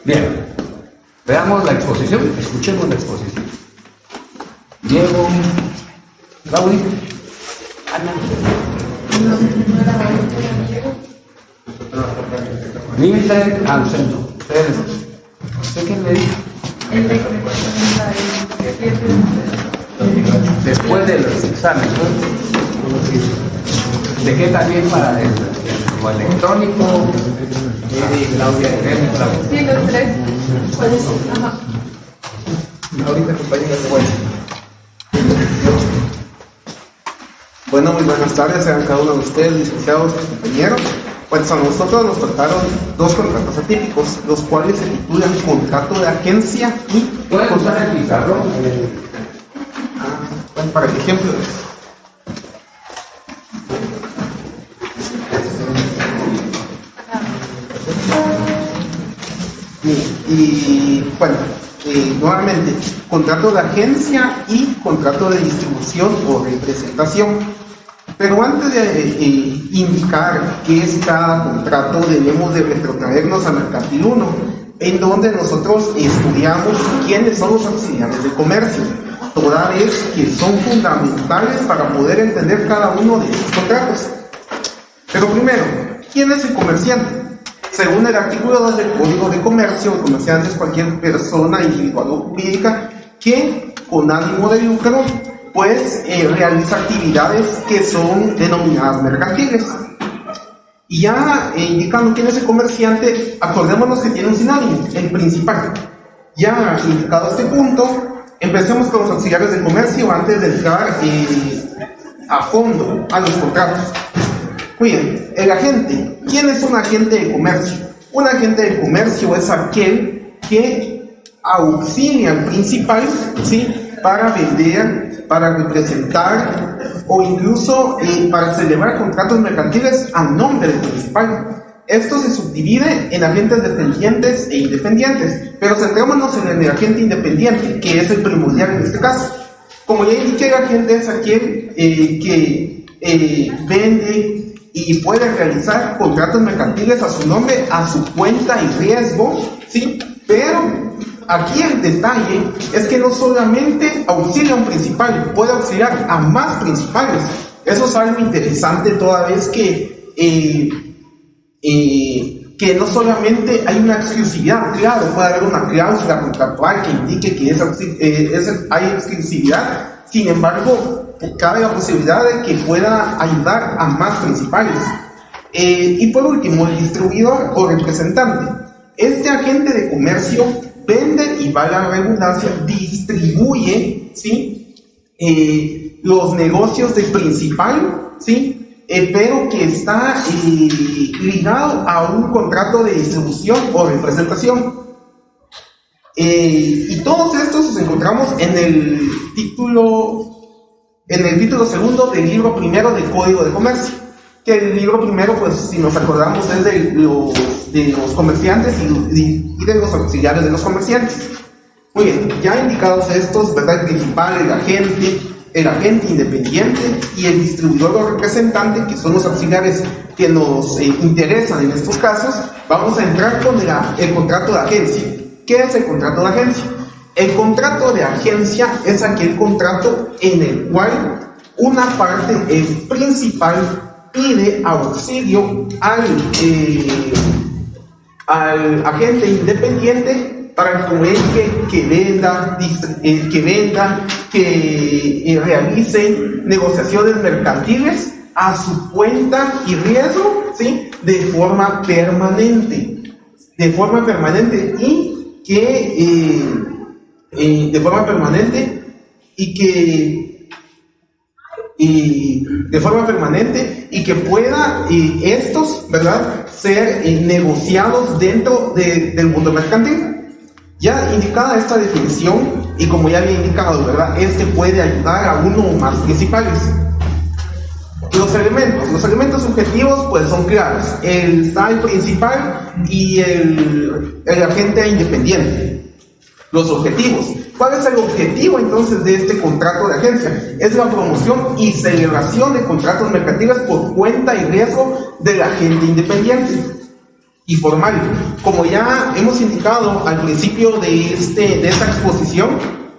Bien, veamos la exposición, escuchemos la exposición. Diego, Raúl, Ana. Límite al centro. ¿Usted qué me dijo? Después de los exámenes, ¿no? ¿De qué también para lo electrónico? Claudia, sí, los tres. Ajá. Ahorita, compañeras, bueno, muy buenas tardes a cada uno de ustedes, licenciados y compañeros. Pues a nosotros nos tocaron dos contratos atípicos, los cuales se titulan contrato de agencia y... ¿Pueden usar el pizarrón? Bueno, para ejemplo. Y bueno, nuevamente, contrato de agencia y contrato de distribución o representación. Pero antes de indicar qué es cada contrato, debemos de retrotraernos a Mercantil 1, en donde nosotros estudiamos quiénes son los auxiliares de comercio, toda vez que son fundamentales para poder entender cada uno de estos contratos. Pero primero, ¿quién es el comerciante? Según el artículo 2 del Código de Comercio, el comerciante es cualquier persona individual o jurídica que, con ánimo de lucro, pues realiza actividades que son denominadas mercantiles. Y ya indicando quién es el comerciante, acordémonos que tiene un sinónimo, el principal. Ya indicado este punto, empecemos con los auxiliares de comercio antes de entrar a fondo a los contratos. Muy bien, el agente. ¿Quién es un agente de comercio? Un agente de comercio es aquel que auxilia al principal, ¿sí?, para vender, para representar o incluso para celebrar contratos mercantiles a nombre del principal. Esto se subdivide en agentes dependientes e independientes, pero centrémonos en el agente independiente, que es el primordial en este caso. Como ya indiqué, el agente es aquel que vende y puede realizar contratos mercantiles a su nombre, a su cuenta y riesgo, ¿sí? Pero aquí el detalle es que no solamente auxilia a un principal, puede auxiliar a más principales. Eso es algo interesante, toda vez que no solamente hay una exclusividad. Claro, puede haber una cláusula contractual que indique que hay exclusividad. Sin embargo, cabe la posibilidad de que pueda ayudar a más principales. Y por último, el distribuidor o representante. Este agente de comercio vende y, valga la redundancia, distribuye, ¿sí?, los negocios del principal, ¿sí?, pero que está ligado a un contrato de distribución o representación. Y todos estos los encontramos en el título segundo del libro primero del Código de Comercio, que el libro primero, pues si nos acordamos, es de los comerciantes y de los auxiliares de los comerciantes. Muy bien, ya indicados estos, ¿verdad? El principal, el agente independiente y el distribuidor o representante, que son los auxiliares que nos interesan en estos casos, vamos a entrar con el contrato de agencia. ¿Qué es el contrato de agencia? El contrato de agencia es aquel contrato en el cual una parte, el principal, pide auxilio al agente independiente para que venda, que realice negociaciones mercantiles a su cuenta y riesgo, ¿sí?, de forma permanente y que pueda estos, ¿verdad?, ser negociados dentro del mundo mercantil. Ya indicada esta definición, y como ya había indicado, ¿verdad?, puede ayudar a uno o más principales. Los elementos subjetivos, pues son claros. Está el principal y el agente independiente. Los objetivos. ¿Cuál es el objetivo entonces de este contrato de agencia? Es la promoción y celebración de contratos mercantiles por cuenta y riesgo del agente independiente. y formal. Como ya hemos indicado al principio de esta exposición,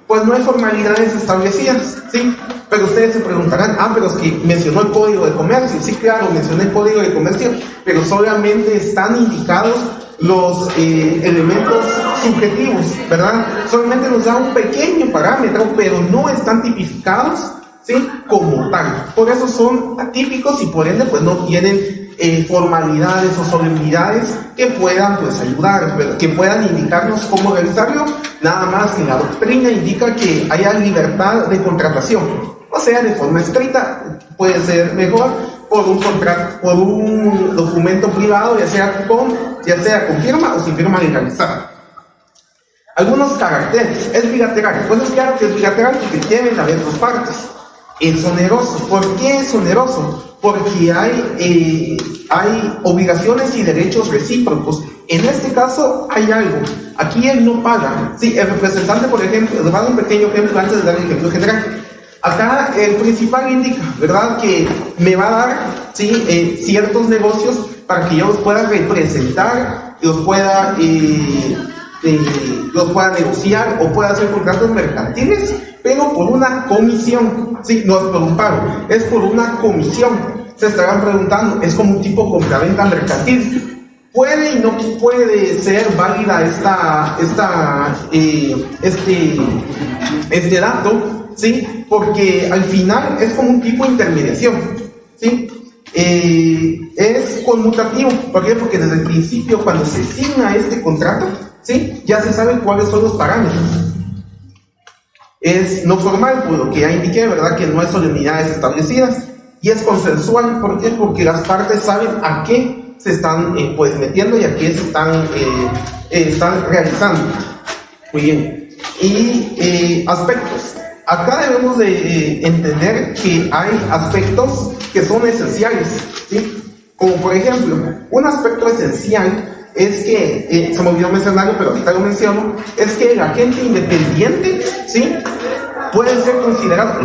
pues no hay formalidades establecidas, ¿sí? Pero ustedes se preguntarán, pero es que mencionó el Código de Comercio. Sí, claro, mencioné el Código de Comercio, pero solamente están indicados los elementos subjetivos, ¿verdad? Solamente nos da un pequeño parámetro, pero no están tipificados, ¿sí? Como tal. Por eso son atípicos y por ende pues no tienen formalidades o solemnidades que puedan pues ayudar, que puedan indicarnos cómo realizarlo. Nada más que la doctrina indica que haya libertad de contratación, o sea, de forma estricta. Puede ser mejor por un contrato, por un documento privado, ya sea con firma o sin firma legalizada. Algunos caracteres. ¿Es bilateral? Pues es claro que es bilateral porque deben haber dos partes. Es oneroso. ¿Por qué es oneroso? Porque hay obligaciones y derechos recíprocos. En este caso hay algo. Aquí él no paga. Sí, el representante, por ejemplo, les voy a dar un pequeño ejemplo antes de dar el ejemplo general. Acá el principal indica, ¿verdad?, que me va a dar, ¿sí?, ciertos negocios para que yo los pueda representar, los pueda negociar o pueda hacer contratos mercantiles, pero por una comisión, ¿sí? No es por un pago, es por una comisión. Se estarán preguntando, es como un tipo compraventa mercantil. ¿Puede y no puede ser válida este dato? ¿Sí? Porque al final es como un tipo de intermediación, ¿sí? Es conmutativo. ¿Por qué? Porque desde el principio, cuando se signa este contrato, ¿sí?, ya se sabe cuáles son los parámetros. Es no formal, por lo que ya indiqué, ¿verdad?, que no hay solemnidades establecidas. Y es consensual. ¿Por qué? Porque las partes saben a qué se están pues metiendo y a qué se están realizando. Muy bien. Y aspectos. Acá debemos de entender que hay aspectos que son esenciales, ¿sí? Como por ejemplo, un aspecto esencial es que, se me olvidó mencionarlo, pero ahorita lo menciono, es que el agente independiente, ¿sí?, puede ser considerado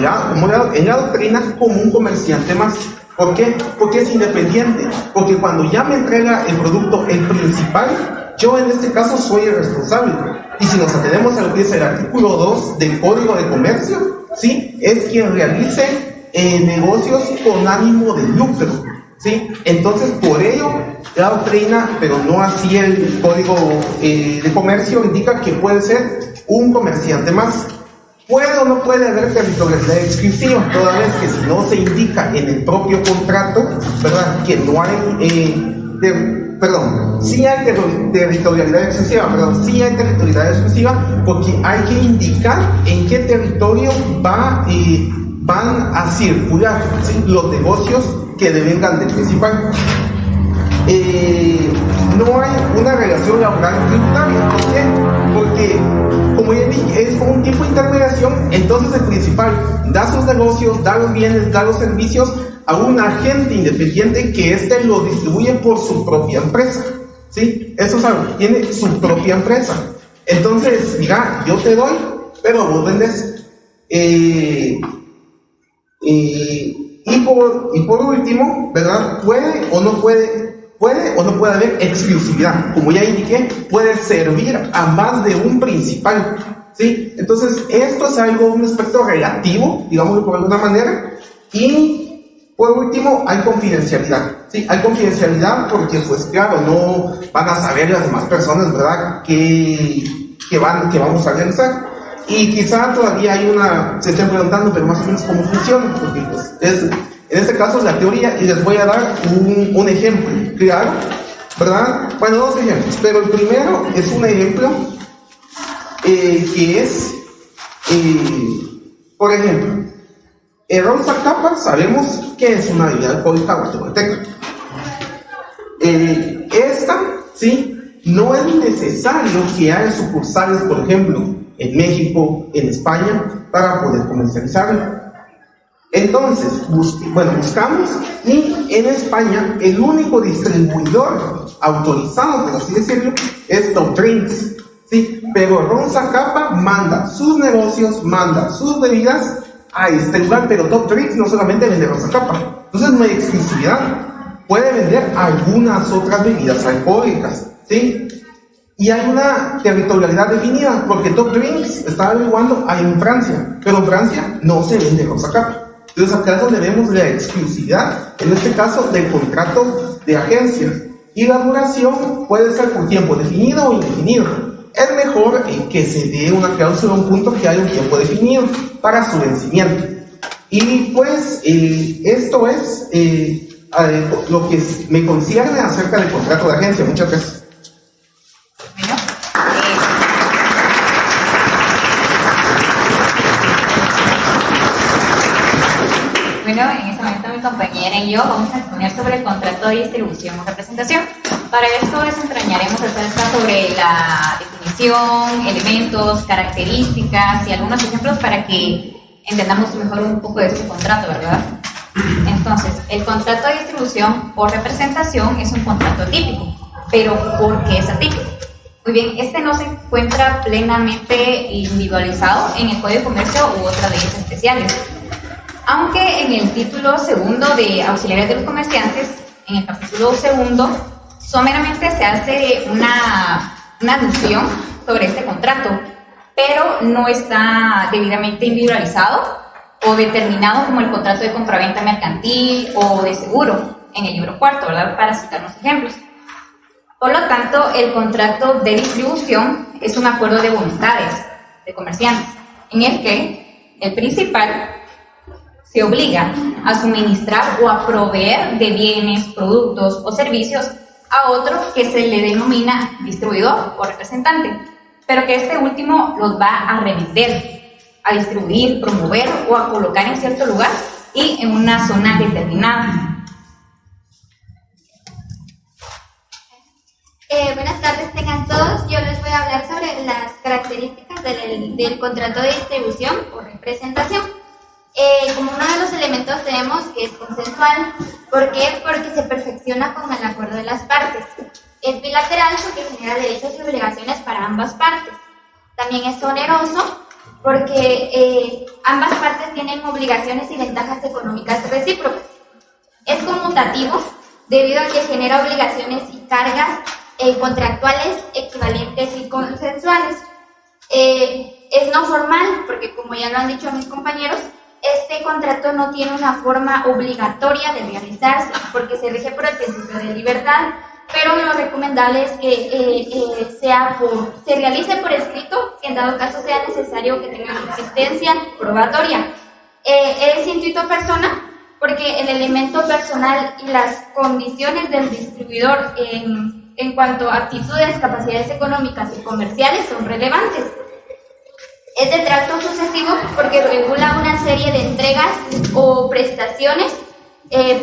en la doctrina como un comerciante más. ¿Por qué? Porque es independiente. Porque cuando ya me entrega el producto el principal, yo en este caso soy el responsable. Y si nos atenemos a lo que dice el artículo 2 del Código de Comercio, ¿sí?, es quien realice negocios con ánimo de lucro, ¿sí? Entonces, por ello, la doctrina, pero no así el Código de Comercio, indica que puede ser un comerciante más. ¿Puede o no puede haber territorialidad exclusiva? Toda vez que si no se indica en el propio contrato, ¿verdad?, que no hay... sí hay territorialidad exclusiva, sí hay territorialidad exclusiva, porque hay que indicar en qué territorio van a circular, ¿sí?, los negocios que devengan del principal. No hay una relación laboral tributaria. ¿Por qué? Porque, como ya dije, es como un tipo de intermediación. Entonces el principal da sus negocios, da los bienes, da los servicios a un agente independiente que éste lo distribuye por su propia empresa, ¿sí? Eso es algo, tiene su propia empresa. Entonces, mira, yo te doy, pero vos vendes. Y por último, ¿verdad?, puede o no puede haber exclusividad. Como ya indiqué, puede servir a más de un principal, ¿sí? Entonces, esto es un aspecto relativo, digámoslo por alguna manera. Y por último, hay confidencialidad, ¿sí? Hay confidencialidad porque, pues claro, no van a saber las demás personas, ¿verdad?, que vamos a realizar. Y quizá todavía se estén preguntando, pero más o menos cómo funciona, porque pues en este caso es la teoría, y les voy a dar un ejemplo, claro, ¿verdad? Bueno, dos ejemplos, pero el primero es un ejemplo que es, por ejemplo, Rosa Capa sabemos que es una deidad alcohólica guatemalteca. Esta, ¿sí?, no es necesario que haya sucursales, por ejemplo, en México, en España, para poder comercializarlo. Entonces, buscamos, y en España el único distribuidor autorizado, por así decirlo, es Top Drinks, ¿sí? Pero Rosa Capa manda sus negocios, manda sus bebidas a este lugar, pero Top Drinks no solamente vende Rosa Capa. Entonces no hay exclusividad. puede vender algunas otras bebidas alcohólicas, ¿sí? Y hay una territorialidad definida, porque Top Drinks está averiguando ahí en Francia, pero en Francia no se vende Rosa Capa. Entonces acá es donde vemos la exclusividad, en este caso del contrato de agencia. Y la duración puede ser por tiempo definido o indefinido. Es mejor que se dé una cláusula, un punto que haya un tiempo definido para su vencimiento. Y pues esto es lo que me concierne acerca del contrato de agencia. Muchas gracias. Bueno, en este momento mi compañera y yo vamos a exponer sobre el contrato de distribución o representación. Para esto desentrañaremos acerca sobre la definición, elementos, características y algunos ejemplos para que entendamos mejor un poco de este contrato, ¿verdad? Entonces, el contrato de distribución o representación es un contrato típico, pero ¿por qué es atípico? Muy bien, este no se encuentra plenamente individualizado en el Código de Comercio u otras leyes especiales. Aunque en el título segundo de Auxiliares de los Comerciantes, en el capítulo segundo, someramente se hace una alusión sobre este contrato, pero no está debidamente individualizado o determinado como el contrato de compraventa mercantil o de seguro en el libro cuarto, ¿verdad? Para citar unos ejemplos. Por lo tanto, el contrato de distribución es un acuerdo de voluntades de comerciantes, en el que el principal se obliga a suministrar o a proveer de bienes, productos o servicios a otro que se le denomina distribuidor o representante, pero que este último los va a revender, a distribuir, promover o a colocar en cierto lugar y en una zona determinada. Buenas tardes tengan todos. Yo les voy a hablar sobre las características del contrato de distribución o representación. Como uno de los elementos tenemos que es consensual. ¿Por qué? Porque se perfecciona con el acuerdo de las partes. Es bilateral porque genera derechos y obligaciones para ambas partes. También es oneroso porque ambas partes tienen obligaciones y ventajas económicas recíprocas. Es conmutativo debido a que genera obligaciones y cargas contractuales equivalentes y consensuales. Es no formal porque, como ya lo han dicho mis compañeros, este contrato no tiene una forma obligatoria de realizarse porque se rige por el principio de libertad, pero lo recomendable es que se realice por escrito, si en dado caso sea necesario que tenga existencia probatoria. Es intuito persona porque el elemento personal y las condiciones del distribuidor en cuanto a aptitudes, capacidades económicas y comerciales son relevantes. Es de tracto sucesivo porque regula una serie de entregas o prestaciones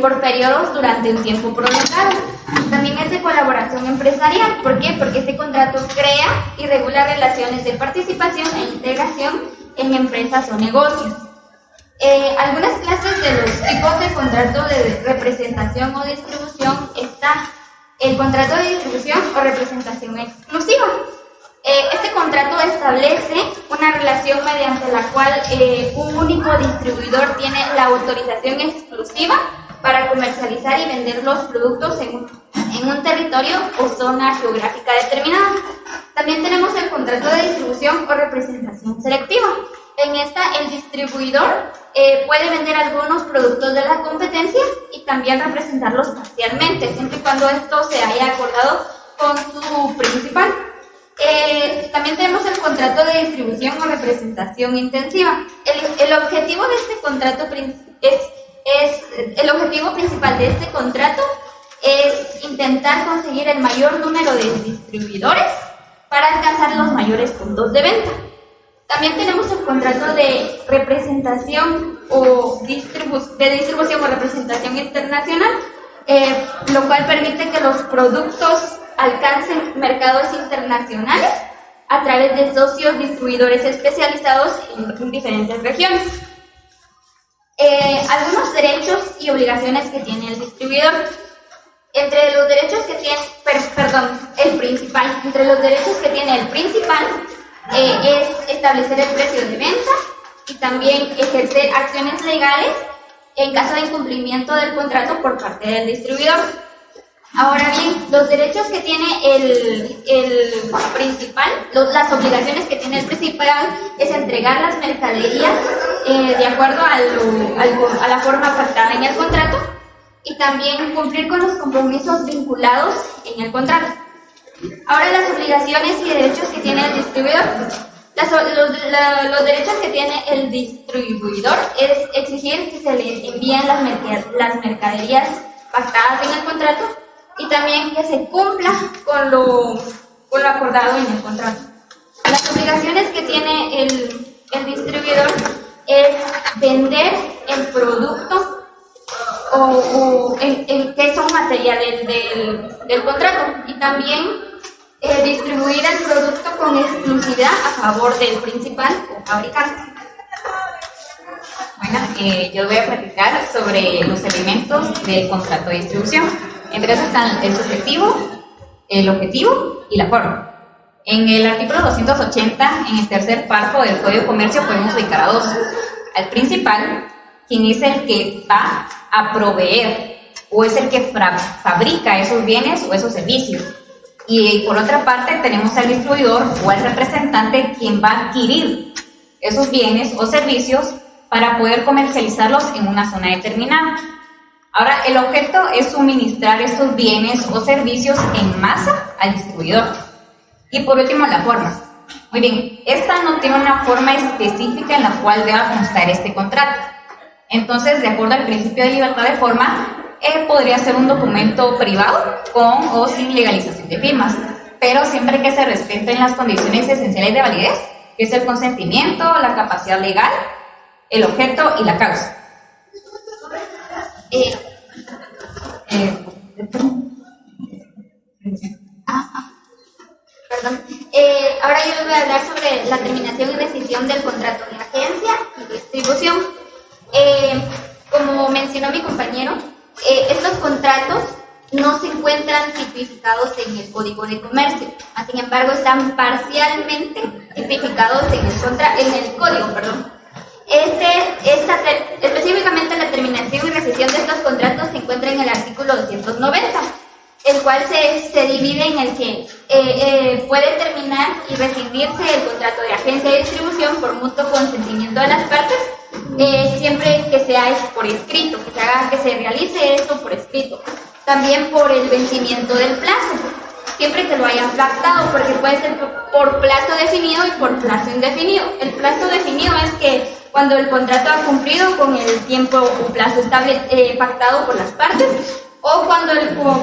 por periodos durante un tiempo prolongado. También es de colaboración empresarial. ¿Por qué? Porque este contrato crea y regula relaciones de participación e integración en empresas o negocios. Algunas clases de los tipos de contrato de representación o distribución está el contrato de distribución o representación exclusiva. Este contrato establece una relación mediante la cual un único distribuidor tiene la autorización exclusiva para comercializar y vender los productos en un territorio o zona geográfica determinada. También tenemos el contrato de distribución o representación selectiva. En esta, el distribuidor puede vender algunos productos de la competencia y también representarlos parcialmente, siempre y cuando esto se haya acordado con su principal. También tenemos el contrato de distribución o representación intensiva. El objetivo de este contrato el objetivo principal de este contrato es intentar conseguir el mayor número de distribuidores para alcanzar los mayores puntos de venta. También tenemos el contrato de representación o de distribución o representación internacional, lo cual permite que los productos alcancen mercados internacionales a través de socios distribuidores especializados en diferentes regiones. Algunos derechos y obligaciones que tiene el distribuidor. Entre los derechos que tiene, entre los derechos que tiene el principal es establecer el precio de venta y también ejercer acciones legales en caso de incumplimiento del contrato por parte del distribuidor. Ahora bien, los derechos que tiene el principal, las obligaciones que tiene el principal es entregar las mercaderías de acuerdo a la forma pactada en el contrato y también cumplir con los compromisos vinculados en el contrato. Ahora, las obligaciones y derechos que tiene el distribuidor. Los derechos que tiene el distribuidor es exigir que se le envíen las mercaderías pactadas en el contrato y también que se cumpla con lo acordado en el contrato. Las obligaciones que tiene el distribuidor es vender el producto que son materiales del contrato y también distribuir el producto con exclusividad a favor del principal o fabricante. Bueno, yo voy a platicar sobre los elementos del contrato de distribución. Entre esos están el subjetivo, el objetivo y la forma. En el artículo 280, en el tercer párrafo del Código de Comercio, podemos ubicar a dos. Al principal, quien es el que va a proveer o es el que fabrica esos bienes o esos servicios. Y por otra parte tenemos al distribuidor o al representante quien va a adquirir esos bienes o servicios para poder comercializarlos en una zona determinada. Ahora, el objeto es suministrar estos bienes o servicios en masa al distribuidor. Y por último, la forma. Muy bien, esta no tiene una forma específica en la cual deba constar este contrato. Entonces, de acuerdo al principio de libertad de forma, podría ser un documento privado con o sin legalización de firmas, pero siempre que se respeten las condiciones esenciales de validez, que es el consentimiento, la capacidad legal, el objeto y la causa. Perdón. Ahora yo les voy a hablar sobre la terminación y rescisión del contrato de agencia y distribución. Como mencionó mi compañero, estos contratos no se encuentran tipificados en el Código de Comercio, sin embargo están parcialmente tipificados en el Código. Específicamente la terminación y rescisión de estos contratos se encuentra en el artículo 290, el cual se divide en el que puede terminar y rescindirse el contrato de agencia de distribución por mutuo consentimiento de las partes, siempre que sea por escrito, que se realice esto por escrito. También por el vencimiento del plazo, siempre que lo hayan pactado, porque puede ser por plazo definido y por plazo indefinido. El plazo definido es que cuando el contrato ha cumplido con el tiempo o plazo pactado por las partes, o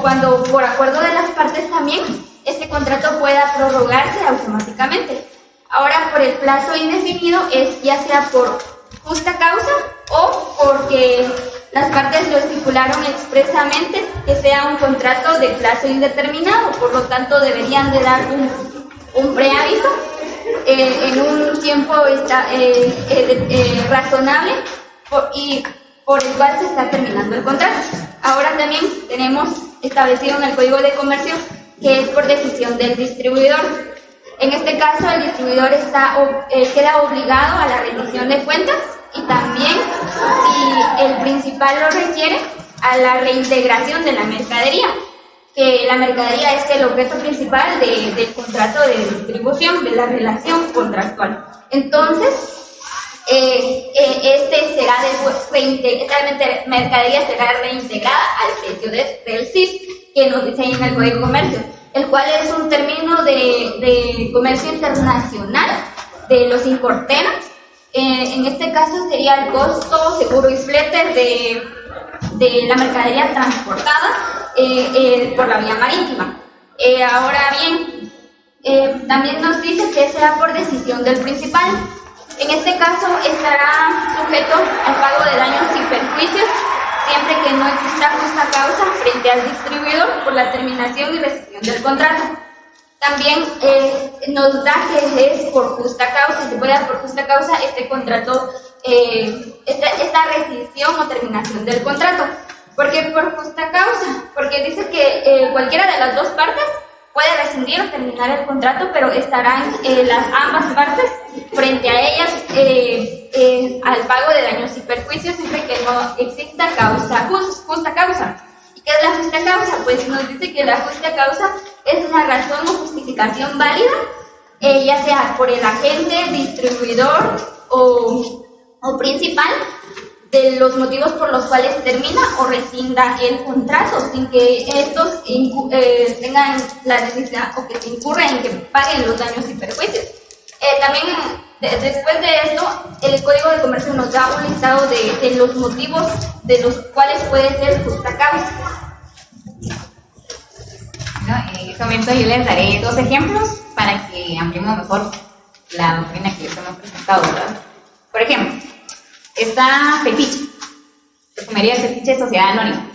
cuando por acuerdo de las partes también este contrato pueda prorrogarse automáticamente. Ahora, por el plazo indefinido es ya sea por justa causa o porque las partes lo estipularon expresamente que sea un contrato de plazo indeterminado, por lo tanto deberían de dar un preaviso en un tiempo razonable y por el cual se está terminando el contrato. Ahora también tenemos establecido en el Código de Comercio que es por decisión del distribuidor. En este caso, el distribuidor queda obligado a la rendición de cuentas y también, si el principal lo requiere, a la reintegración de la mercadería, que la mercadería es el objeto principal del contrato de distribución, de la relación contractual. Entonces, esta mercadería será reintegrada al precio del CIF, que nos dice ahí en el Código de Comercio, el cual es un término de comercio internacional de los importeros. En este caso sería el costo, seguro y flete de la mercadería transportada por la vía marítima. Ahora bien, también nos dice que será por decisión del principal. En este caso estará sujeto al pago de daños y perjuicios siempre que no exista justa causa frente al distribuidor por la terminación y rescisión del contrato. También nos da que es por justa causa, si fuera por justa causa este contrato, esta rescisión o terminación del contrato. ¿Por qué por justa causa? Porque dice que cualquiera de las dos partes puede rescindir o terminar el contrato, pero estarán las ambas partes frente a ellas al pago de daños y perjuicios siempre que no exista justa causa. ¿Y qué es la justa causa? Pues nos dice que la justa causa es una razón o justificación válida, ya sea por el agente, distribuidor o principal, de los motivos por los cuales termina o rescinda el contrato, sin que estos tengan la necesidad o que se incurra en que paguen los daños y perjuicios. También, después de esto, el Código de Comercio nos da un listado de los motivos de los cuales puede ser justa causa. Bueno, en este momento yo les daré 2 ejemplos para que ampliemos mejor la doctrina que les hemos presentado, ¿verdad? Por ejemplo, está Fetiche, Perfumería Fetiche Sociedad Anónima.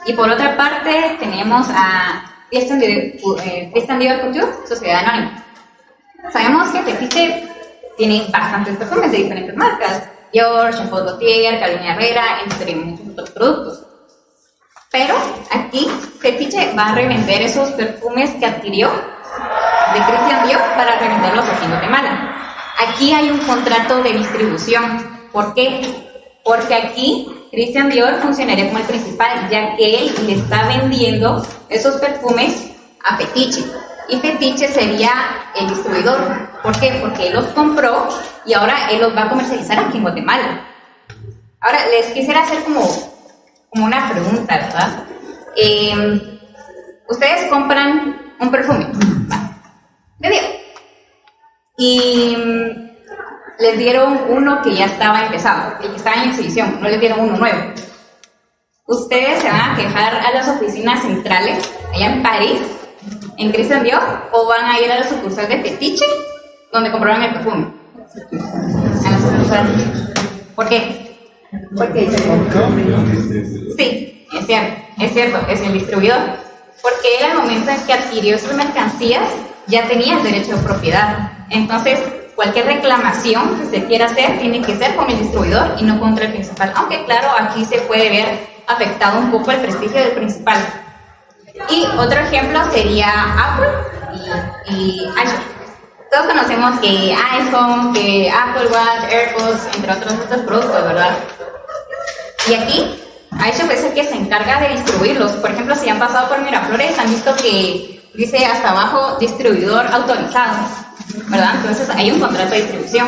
Y por otra parte tenemos a Christian Dior Couture Sociedad Anónima. Sabemos que Fetiche tiene bastantes perfumes de diferentes marcas, Dior, Jean Paul Gaultier, Carolina Herrera, entre muchos otros productos. Pero aquí Fetiche va a revender esos perfumes que adquirió de Christian Dior para revenderlos aquí en Guatemala. Aquí hay un contrato de distribución. ¿Por qué? Porque aquí Christian Dior funcionaría como el principal, ya que él le está vendiendo esos perfumes a Fetiche. Y Fetiche sería el distribuidor. ¿Por qué? Porque él los compró y ahora él los va a comercializar aquí en Guatemala. Ahora, les quisiera hacer como una pregunta, ¿verdad? Ustedes compran un perfume, de Dior, y les dieron uno que ya estaba empezado, el que estaba en exhibición, no les dieron uno nuevo. ¿Ustedes se van a quejar a las oficinas centrales, allá en París, en Christian Dior, o van a ir a la sucursal de Fetiche, donde compraron el perfume? A la sucursal. ¿Por qué? Porque sí, es cierto, es el distribuidor. Porque él al momento en que adquirió sus mercancías, ya tenía el derecho de propiedad. Entonces, cualquier reclamación que se quiera hacer tiene que ser con el distribuidor y no contra el principal. Aunque claro, aquí se puede ver afectado un poco el prestigio del principal. Y otro ejemplo sería Apple y iPhone. Todos conocemos que iPhone, que Apple Watch, AirPods, entre otros productos, ¿verdad? Y aquí, iShop es el que se encarga de distribuirlos. Por ejemplo, si han pasado por Miraflores, han visto que dice hasta abajo distribuidor autorizado, ¿verdad? Entonces hay un contrato de distribución.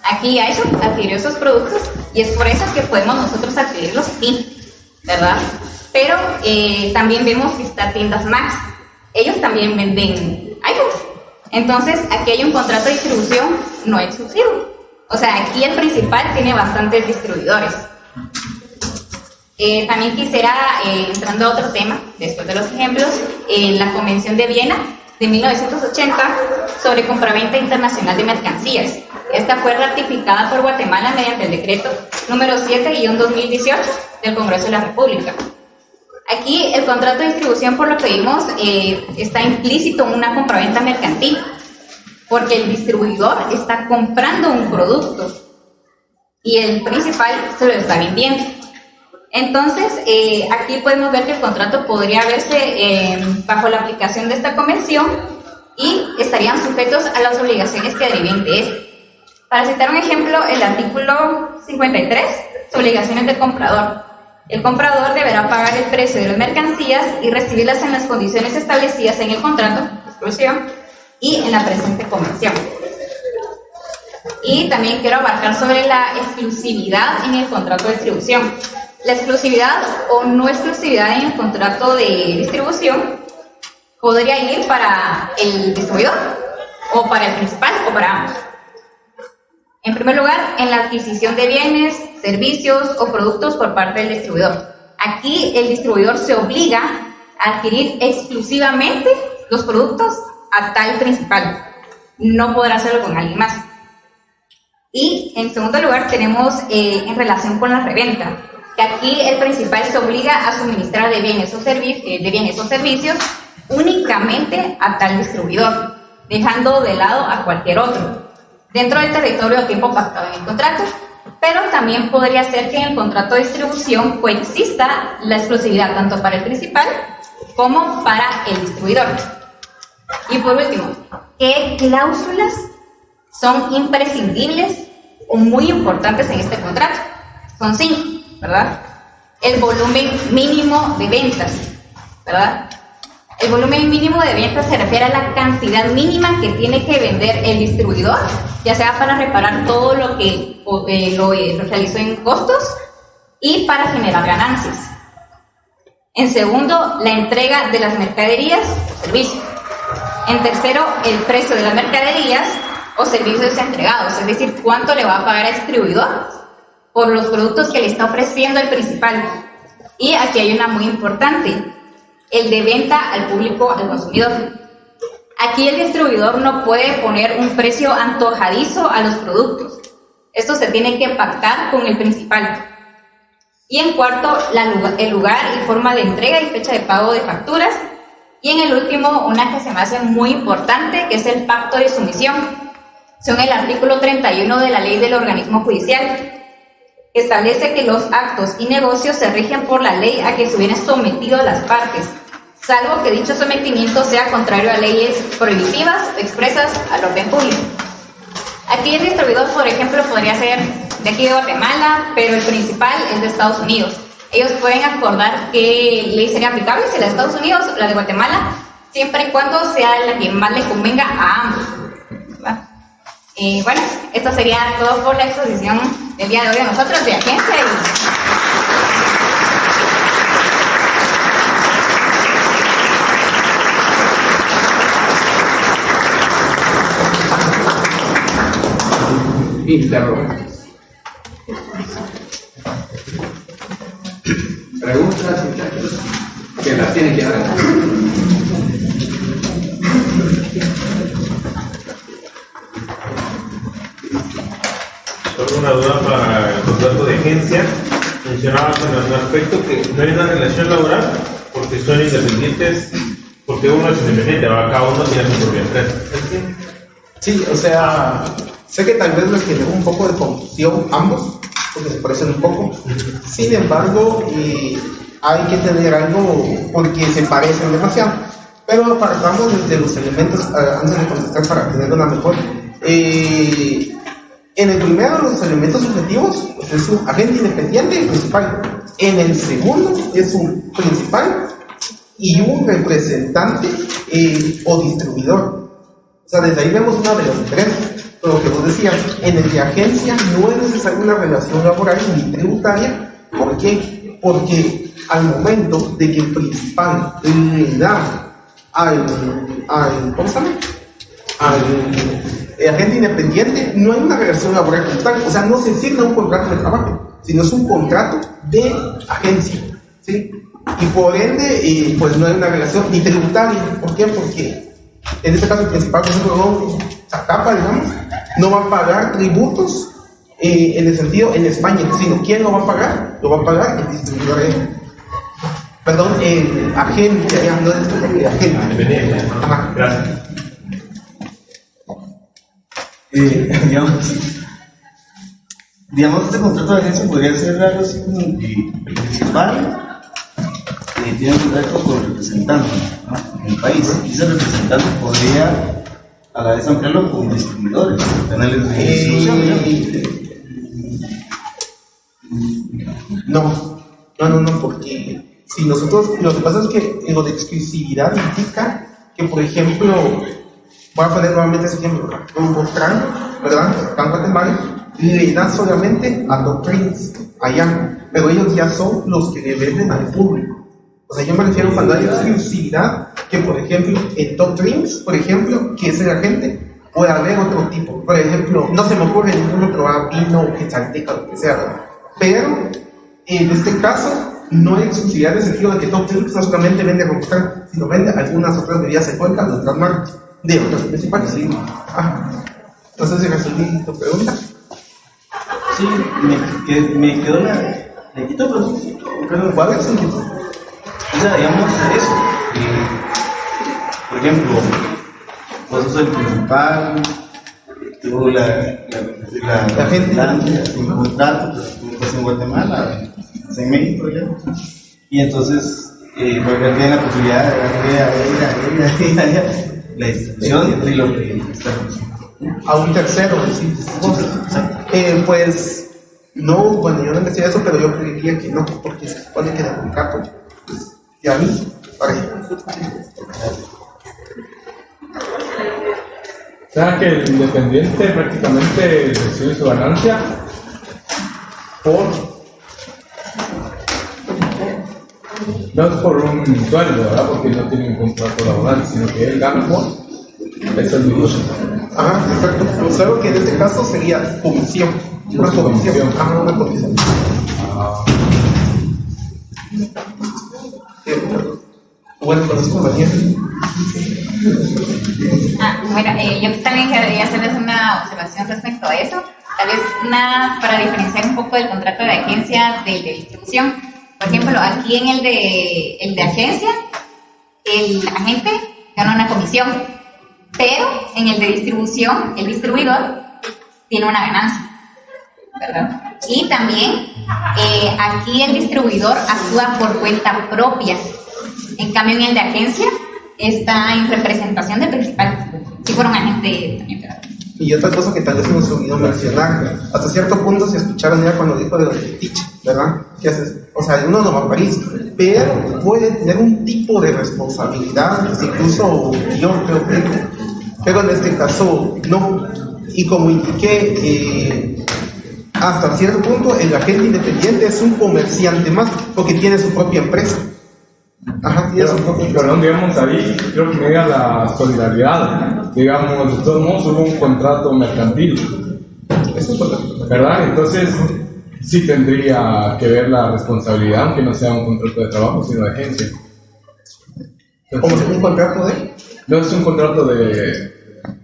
Aquí iShop adquirió esos productos y es por eso que podemos nosotros adquirirlos aquí, ¿verdad? Pero también vemos que está Tiendas Max. Ellos también venden iPhone. Entonces, aquí hay un contrato de distribución no exclusivo. O sea, aquí el principal tiene bastantes distribuidores. También quisiera, entrando a otro tema, después de los ejemplos, la Convención de Viena de 1980 sobre compraventa internacional de mercancías. Esta fue ratificada por Guatemala mediante el decreto número 7-2018 del Congreso de la República. Aquí el contrato de distribución, por lo que vimos, está implícito en una compraventa mercantil, porque el distribuidor está comprando un producto y el principal se lo está vendiendo. Entonces, aquí podemos ver que el contrato podría verse bajo la aplicación de esta convención y estarían sujetos a las obligaciones que deriven de este. Para citar un ejemplo, el artículo 53, obligaciones del comprador. El comprador deberá pagar el precio de las mercancías y recibirlas en las condiciones establecidas en el contrato de distribución y en la presente convención. Y también quiero abarcar sobre la exclusividad en el contrato de distribución. La exclusividad o no exclusividad en el contrato de distribución podría ir para el distribuidor o para el principal o para ambos. En primer lugar, en la adquisición de bienes, servicios o productos por parte del distribuidor. Aquí el distribuidor se obliga a adquirir exclusivamente los productos a tal principal. No podrá hacerlo con alguien más. Y en segundo lugar tenemos en relación con la reventa, que aquí el principal se obliga a suministrar de bienes o servicios únicamente a tal distribuidor, dejando de lado a cualquier otro, dentro del territorio o tiempo pactado en el contrato. Pero también podría ser que en el contrato de distribución coexista la exclusividad tanto para el principal como para el distribuidor. Y por último, ¿qué cláusulas son imprescindibles o muy importantes en este contrato? Son 5, ¿verdad? El volumen mínimo de ventas, ¿verdad? El volumen mínimo de ventas se refiere a la cantidad mínima que tiene que vender el distribuidor, ya sea para reparar todo lo que lo realizó en costos y para generar ganancias. En segundo, la entrega de las mercaderías o servicios. En tercero, el precio de las mercaderías o servicios entregados, es decir, cuánto le va a pagar al distribuidor por los productos que le está ofreciendo el principal. Y aquí hay una muy importante, el de venta al público, al consumidor. Aquí el distribuidor no puede poner un precio antojadizo a los productos. Esto se tiene que pactar con el principal. Y en cuarto, el lugar y forma de entrega y fecha de pago de facturas. Y en el último, una que se me hace muy importante, que es el pacto de sumisión. Son el artículo 31 de la ley del organismo judicial, que establece que los actos y negocios se rigen por la ley a que se hubieran sometido las partes, salvo que dicho sometimiento sea contrario a leyes prohibitivas o expresas al orden público. Aquí el distribuidor, por ejemplo, podría ser de aquí de Guatemala, pero el principal es de Estados Unidos. Ellos pueden acordar qué ley sería aplicable, si la de Estados Unidos o la de Guatemala, siempre y cuando sea la que más le convenga a ambos. Bueno, esto sería todo por la exposición del día de hoy de nosotros, de agencia. Interrogantes. Preguntas, muchachos, que las tienen que hacer. Solo una duda para el contrato de agencia. Mencionabas en un aspecto que no hay una relación laboral porque son independientes, porque uno es independiente, cada uno tiene su propia empresa. Sí, o sea, sé que tal vez les generó un poco de confusión ambos, porque se parecen un poco. Sin embargo, hay que tener algo porque se parecen demasiado. Pero partamos desde los elementos, antes de contestar para tener una mejor. En el primero, los elementos objetivos, pues es un agente independiente y principal. En el segundo, es un principal y un representante o distribuidor. O sea, desde ahí vemos una de las diferencias. Pero lo que vos decías, en el de agencia no es necesaria una relación laboral ni tributaria. ¿Por qué? Porque al momento de que el principal le da ¿cómo se llama? Al agente independiente, no hay una relación laboral como tal. O sea, no se signa un contrato de trabajo, sino es un contrato de agencia, ¿sí? Y por ende, pues no hay una relación ni tributaria. ¿Por qué? Porque en este caso el principal, por ejemplo, Zacapa, digamos, no va a pagar tributos en el sentido en España, sino ¿quién lo va a pagar? Lo va a pagar el distribuidor, perdón, el agente, no es el agente. Independiente. Ajá. Gracias. Digamos, este contrato de agencia podría ser algo así como que el principal tiene un contrato con el representante, ¿no?, en el país, y ese representante podría a la vez ampliarlo con distribuidores, canales de distribución. No, porque si nosotros, lo que pasa es que lo de exclusividad implica que, por ejemplo, voy a poner nuevamente ese ejemplo, un Botran, ¿verdad? Acá en Guatemala, le dan solamente a Doctrines allá, pero ellos ya son los que le venden al público. O sea, yo me refiero cuando hay exclusividad, que por ejemplo, en Doctrines, por ejemplo, que es el agente, puede haber otro tipo. Por ejemplo, no se me ocurre ningún otro vino, quetzalteca, lo que sea, ¿verdad? Pero en este caso, no hay exclusividad en el sentido de que Doctrines no solamente vende a Botran, sino vende algunas otras bebidas alcohólicas de otras marcas, de otras principales, ¿sí? No sé si respondí tu pregunta. Sí, me quedó le quito, pero ¿cuál es el tipo? O sea, digamos eso. Por ejemplo, vos sos el principal, tuvo la gente, un contrato, pues tú estás en Guatemala, estás en México ya. Y entonces, porque tienen la posibilidad de darle a ella, la distribución y lo que está A un tercero, decís vos. Pues, no, bueno, yo no investigué eso, pero yo creería que no, porque se supone que el contrato, pues, de a mí, para O sea que el independiente prácticamente recibe su ganancia no es por un sueldo, ¿verdad? Porque no tiene un contrato laboral, sino que él gana por ese negocio. Ajá, perfecto. Solo que en este caso sería comisión. Una comisión. Ajá, una comisión. Bueno, con eso Bueno, yo también quería hacerles una observación respecto a eso. Tal vez para diferenciar un poco del contrato de agencia del de distribución. Por ejemplo, aquí en el de agencia, el agente gana una comisión, pero en el de distribución, el distribuidor tiene una ganancia, ¿verdad? Y también aquí el distribuidor actúa por cuenta propia. En cambio, en el de agencia está en representación del principal. Si fuera un agente también, ¿verdad? Y otra cosa que tal vez hemos olvidado mencionar, hasta cierto punto si escucharon ya cuando dijo de los fetiches, ¿verdad? Que haces, o sea, uno no va a París, pero puede tener un tipo de responsabilidad, pues incluso yo creo que, pero en este caso no. Y como indiqué, hasta cierto punto el agente independiente es un comerciante más, porque tiene su propia empresa. Ajá, tiene su propia empresa. Perdón, digamos, ahí creo que me diga la solidaridad. Digamos, de todos modos hubo un contrato mercantil, ¿verdad? Entonces, sí tendría que ver la responsabilidad, aunque no sea un contrato de trabajo, sino de agencia. ¿Cómo es un contrato de? No es un contrato de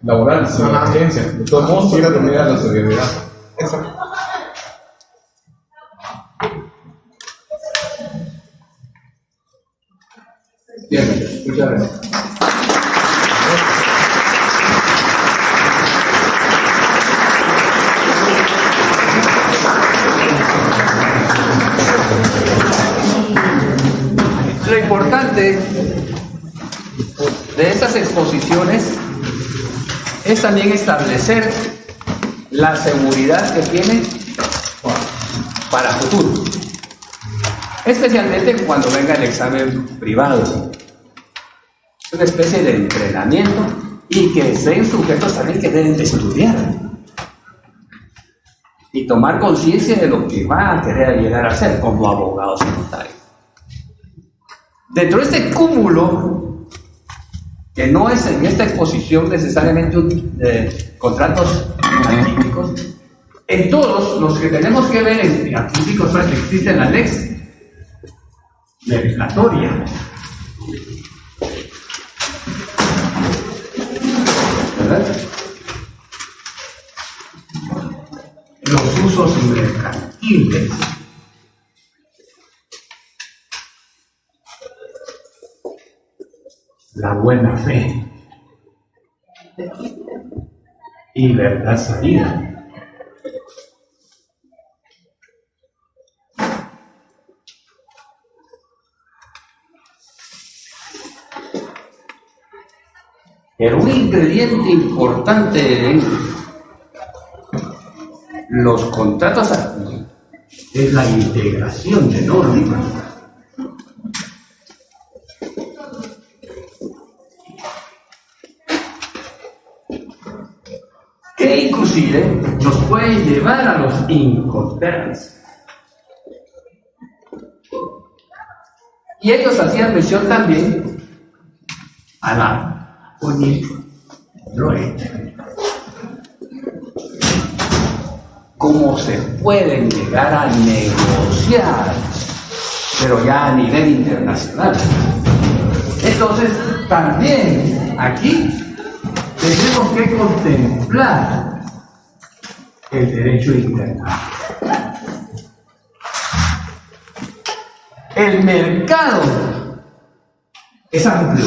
laboral, sino de agencia. De todos modos, siempre me da la solidaridad. Exacto. Bien, muchas gracias. Lo importante de estas exposiciones es también establecer la seguridad que tiene para futuro, especialmente cuando venga el examen privado. Es una especie de entrenamiento y que estén sujetos también que deben de estudiar y tomar conciencia de lo que va a querer llegar a ser como abogados y notarios. Dentro de este cúmulo, que no es en esta exposición necesariamente contratos atípicos, en todos los que tenemos que ver en atípicos existe la lex legislatoria, ¿verdad? Los usos mercantiles, la buena fe y verdad salida. Pero un ingrediente importante en los contratos es la integración de normas. Que inclusive nos pueden llevar a los incoterms. Y ellos hacían mención también a la cómo se pueden llegar a negociar, pero ya a nivel internacional. Entonces, también aquí tenemos que contemplar el derecho internacional. El mercado es amplio,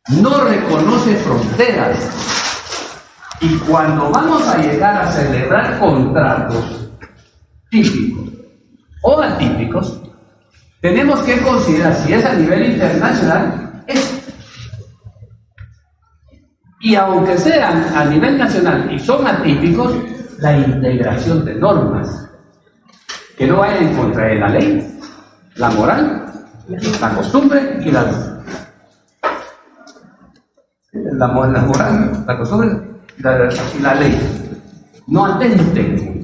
no reconoce fronteras, y cuando vamos a llegar a celebrar contratos típicos o atípicos, tenemos que considerar si es a nivel internacional, Y aunque sean a nivel nacional y son atípicos, la integración de normas que no vayan en contra de la ley, la moral, la costumbre y la moral, la costumbre y la ley. No atenten.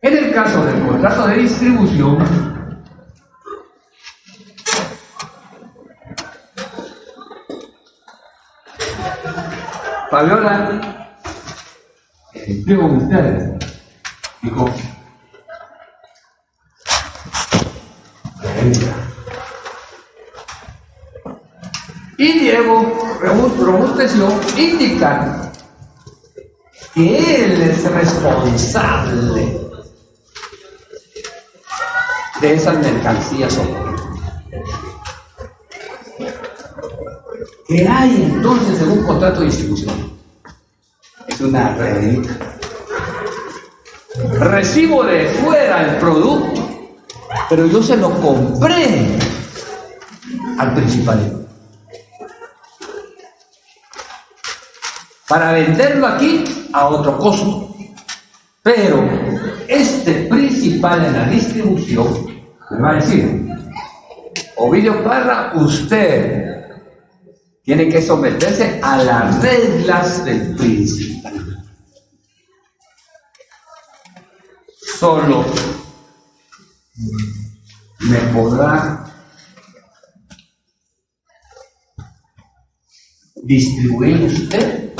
En el caso del contrato de distribución, Fabiola, explico con ustedes, dijo, y Diego robusteció indicar que él es responsable de esas mercancías ocultas. ¿Qué hay entonces en un contrato de distribución? Es una reventa. Recibo de fuera el producto, pero yo se lo compré al principal para venderlo aquí a otro costo. Pero este principal en la distribución me va a decir: Ovidio Parra, usted tiene que someterse a las reglas del principal. Solo me podrá distribuir usted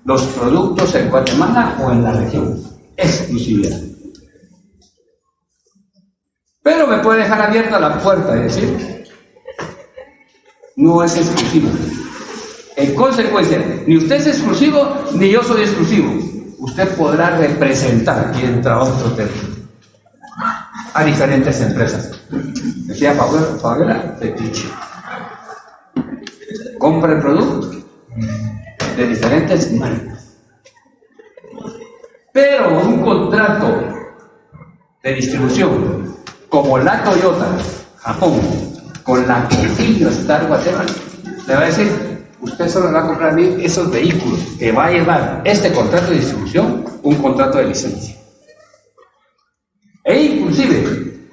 los productos en Guatemala o en la región. Exclusividad. Pero me puede dejar abierta la puerta y decir: no es exclusivo. En consecuencia, ni usted es exclusivo, ni yo soy exclusivo. Usted podrá representar, aquí entra otro término, a diferentes empresas. Decía Fabiola, fetiche. Compra el producto de diferentes marcas. Pero un contrato de distribución, como la Toyota Japón, con la Cofillo Star Guatemala, le va a decir: usted solo va a comprar a mí esos vehículos que va a llevar este contrato de distribución, un contrato de licencia. E inclusive,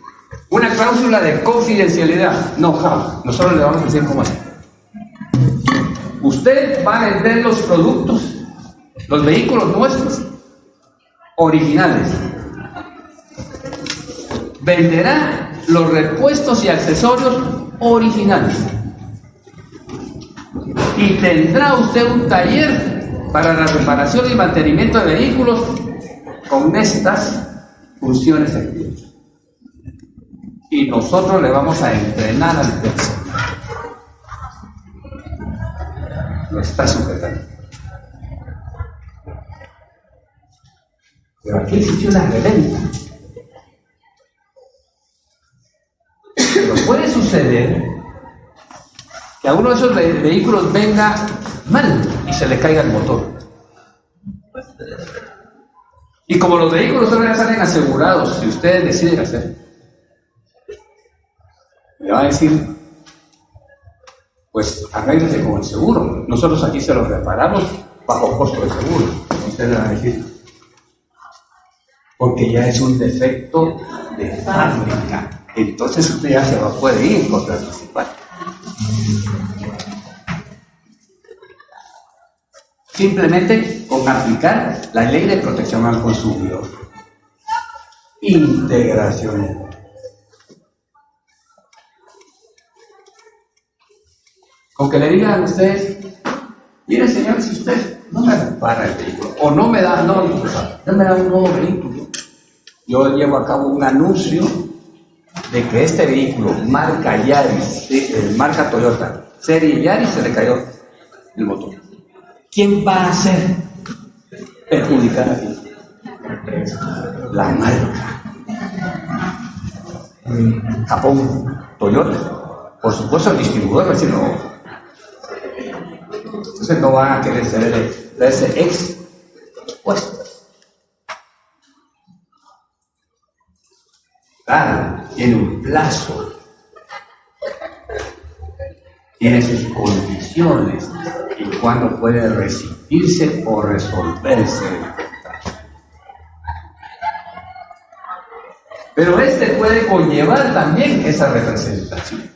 una cláusula de confidencialidad, know-how. Nosotros le vamos a decir cómo hacer. Usted va a vender los productos, los vehículos nuestros, originales. Venderá los repuestos y accesorios originales. Y tendrá usted un taller para la reparación y mantenimiento de vehículos con estas funciones activas. Y nosotros le vamos a entrenar al personal. Lo está sujetando. Pero aquí existe una reventa. Pero puede suceder que a uno de esos vehículos venga mal y se le caiga el motor. Y como los vehículos todavía salen asegurados, si ustedes deciden hacer, le va a decir: pues arréglese con el seguro. Nosotros aquí se lo reparamos bajo costo de seguro. Ustedes le van a decir: porque ya es un defecto de fábrica. Entonces usted ya se puede ir contra el principal. Simplemente con aplicar la ley de protección al consumidor. Integración. Con que le digan a ustedes: mire señor, si usted no me repara el vehículo o no me da un nuevo vehículo, yo llevo a cabo un anuncio de que este vehículo marca Yaris, marca Toyota, serie Yaris, se le cayó el motor. ¿Quién va a ser perjudicada aquí? La marca. Japón, Toyota. Por supuesto el distribuidor va a decir: no. Entonces no van a querer ser ese expuesto. Claro, tiene un plazo, tiene sus condiciones y cuándo puede rescindirse o resolverse el contrato. Pero este puede conllevar también esa representación.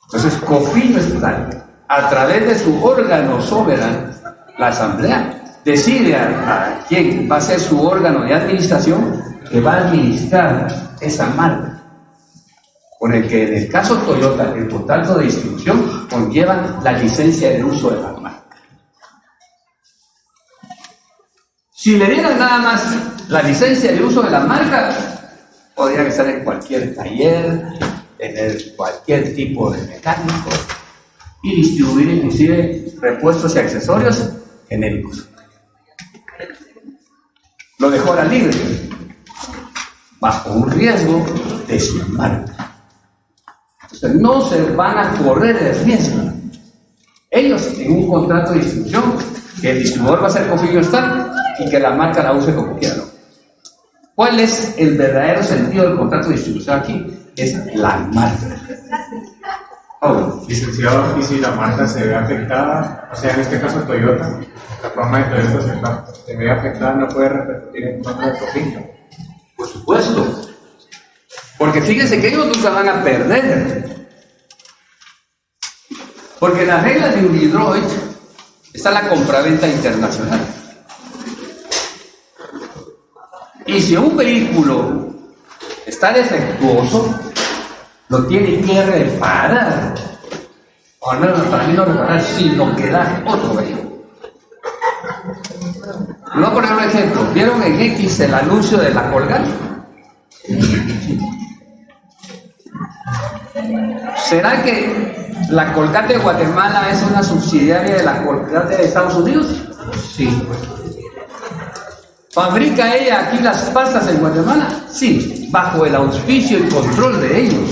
Entonces, COFINO estatal, a través de su órgano soberano, la Asamblea, decide a quién va a ser su órgano de administración que va a administrar esa marca, con el que en el caso Toyota el contrato de distribución conlleva la licencia de uso de la marca. Si le dieran nada más la licencia de uso de la marca, podrían estar en cualquier taller, tener cualquier tipo de mecánico y distribuir inclusive repuestos y accesorios genéricos. Lo dejó ahora libre, bajo un riesgo de su marca. Entonces no se van a correr el riesgo. Ellos en un contrato de distribución, que el distribuidor va a ser COFINO estatal y que la marca la use como quiera. ¿Cuál es el verdadero sentido del contrato de distribución aquí? Es la marca. Licenciado, y si la marca se ve afectada, o sea, en este caso Toyota, la forma de Toyota se ve afectada, no puede repercutir en contra de COFINO. Por supuesto. Porque fíjense que ellos nunca van a perder. Porque en las reglas de Unidroit está la compraventa internacional. Y si un vehículo está defectuoso, lo tiene que reparar. O al menos para mí no reparar, sino que dar otro vehículo. Le voy a poner un ejemplo. ¿Vieron en X el anuncio de la Colgate? ¿Será que la Colgate de Guatemala es una subsidiaria de la Colgate de Estados Unidos? Sí. ¿Fabrica ella aquí las pastas en Guatemala? Sí, bajo el auspicio y control de ellos.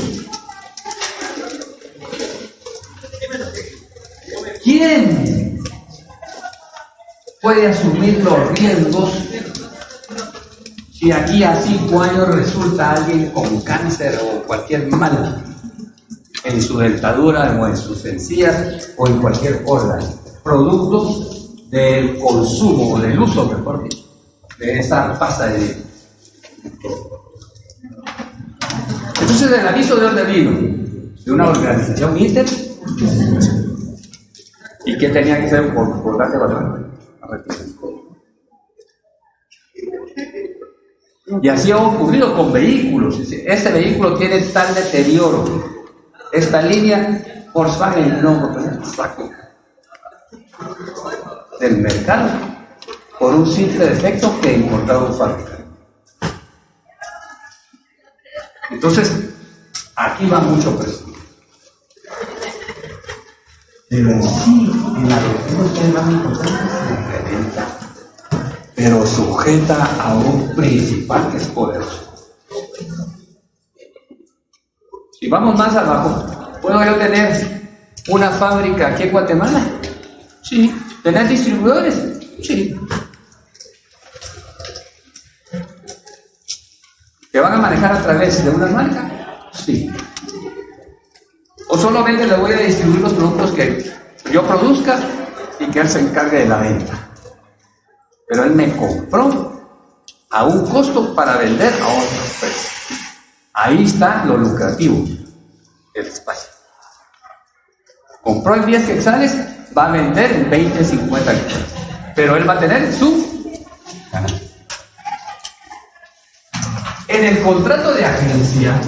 ¿Quién puede asumir los riesgos si aquí a 5 años resulta alguien con cáncer o cualquier mal en su dentadura o en sus encías o en cualquier órgano, producto del consumo o del uso, mejor dicho, de esa pasta de dientes? Entonces, el aviso de dónde vino, de una organización inter, y que tenía que ser por darse valor. Y así ha ocurrido con vehículos. Este vehículo tiene tal deterioro, esta línea Volkswagen no saco del mercado por un simple defecto que importaron fábrica. Entonces, aquí va mucho precio. Pero sí, en la región ustedes van a encontrar una reventa, pero sujeta a un principal que es poderoso. Si vamos más abajo, ¿puedo yo tener una fábrica aquí en Guatemala? Sí. ¿Tener distribuidores? Sí. ¿Que van a manejar a través de una marca? Sí. ¿O solamente le voy a distribuir los productos que yo produzca y que él se encargue de la venta? Pero él me compró a un costo para vender a otros precios. Ahí está lo lucrativo del espacio. Compró en 10 quetzales, va a vender en 20, 50 quetzales. Pero él va a tener su ganancia. En el contrato de agencia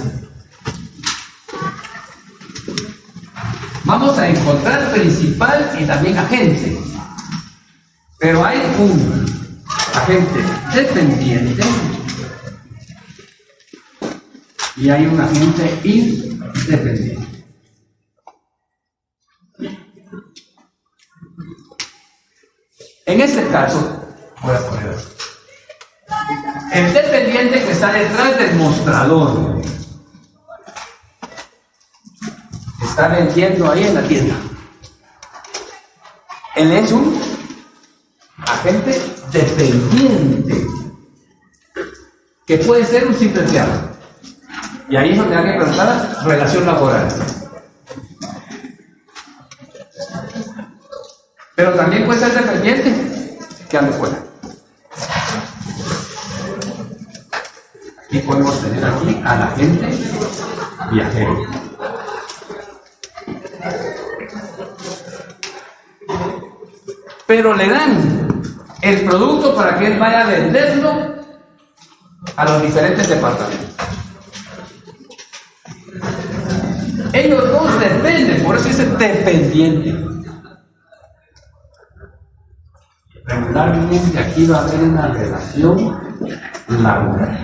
vamos a encontrar principal y también agente. Pero hay un agente dependiente y hay un agente independiente. En este caso, voy a poner así. El dependiente que está detrás del mostrador está vendiendo ahí en la tienda. Él es un agente dependiente que puede ser un simple empleado. Y ahí es donde hay que preguntar relación laboral. Pero también puede ser dependiente que ande fuera. Aquí podemos tener aquí al agente viajero. Pero le dan el producto para que él vaya a venderlo a los diferentes departamentos. Ellos dos dependen, por eso dice dependiente. Regularmente aquí va a haber una relación laboral.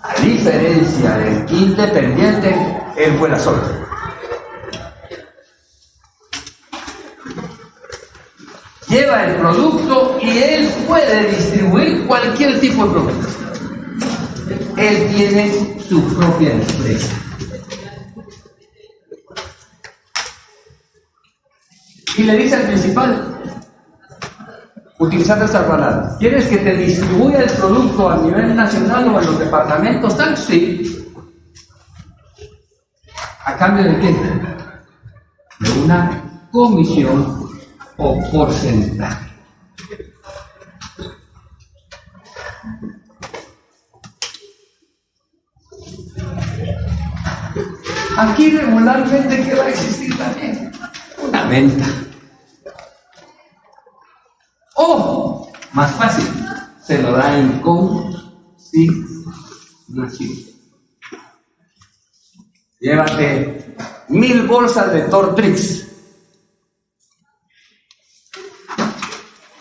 A diferencia del independiente, él vuela solo. Lleva el producto y él puede distribuir cualquier tipo de producto. Él tiene su propia empresa. Y le dice al principal, utilizando esta palabra, ¿quieres que te distribuya el producto a nivel nacional o en los departamentos tal? Sí. ¿A cambio de qué? De una comisión o porcentaje. Aquí regularmente, ¿qué va a existir también? Una venta. O, más fácil, se lo da en consignación. Llévate 1000 bolsas de Tortrix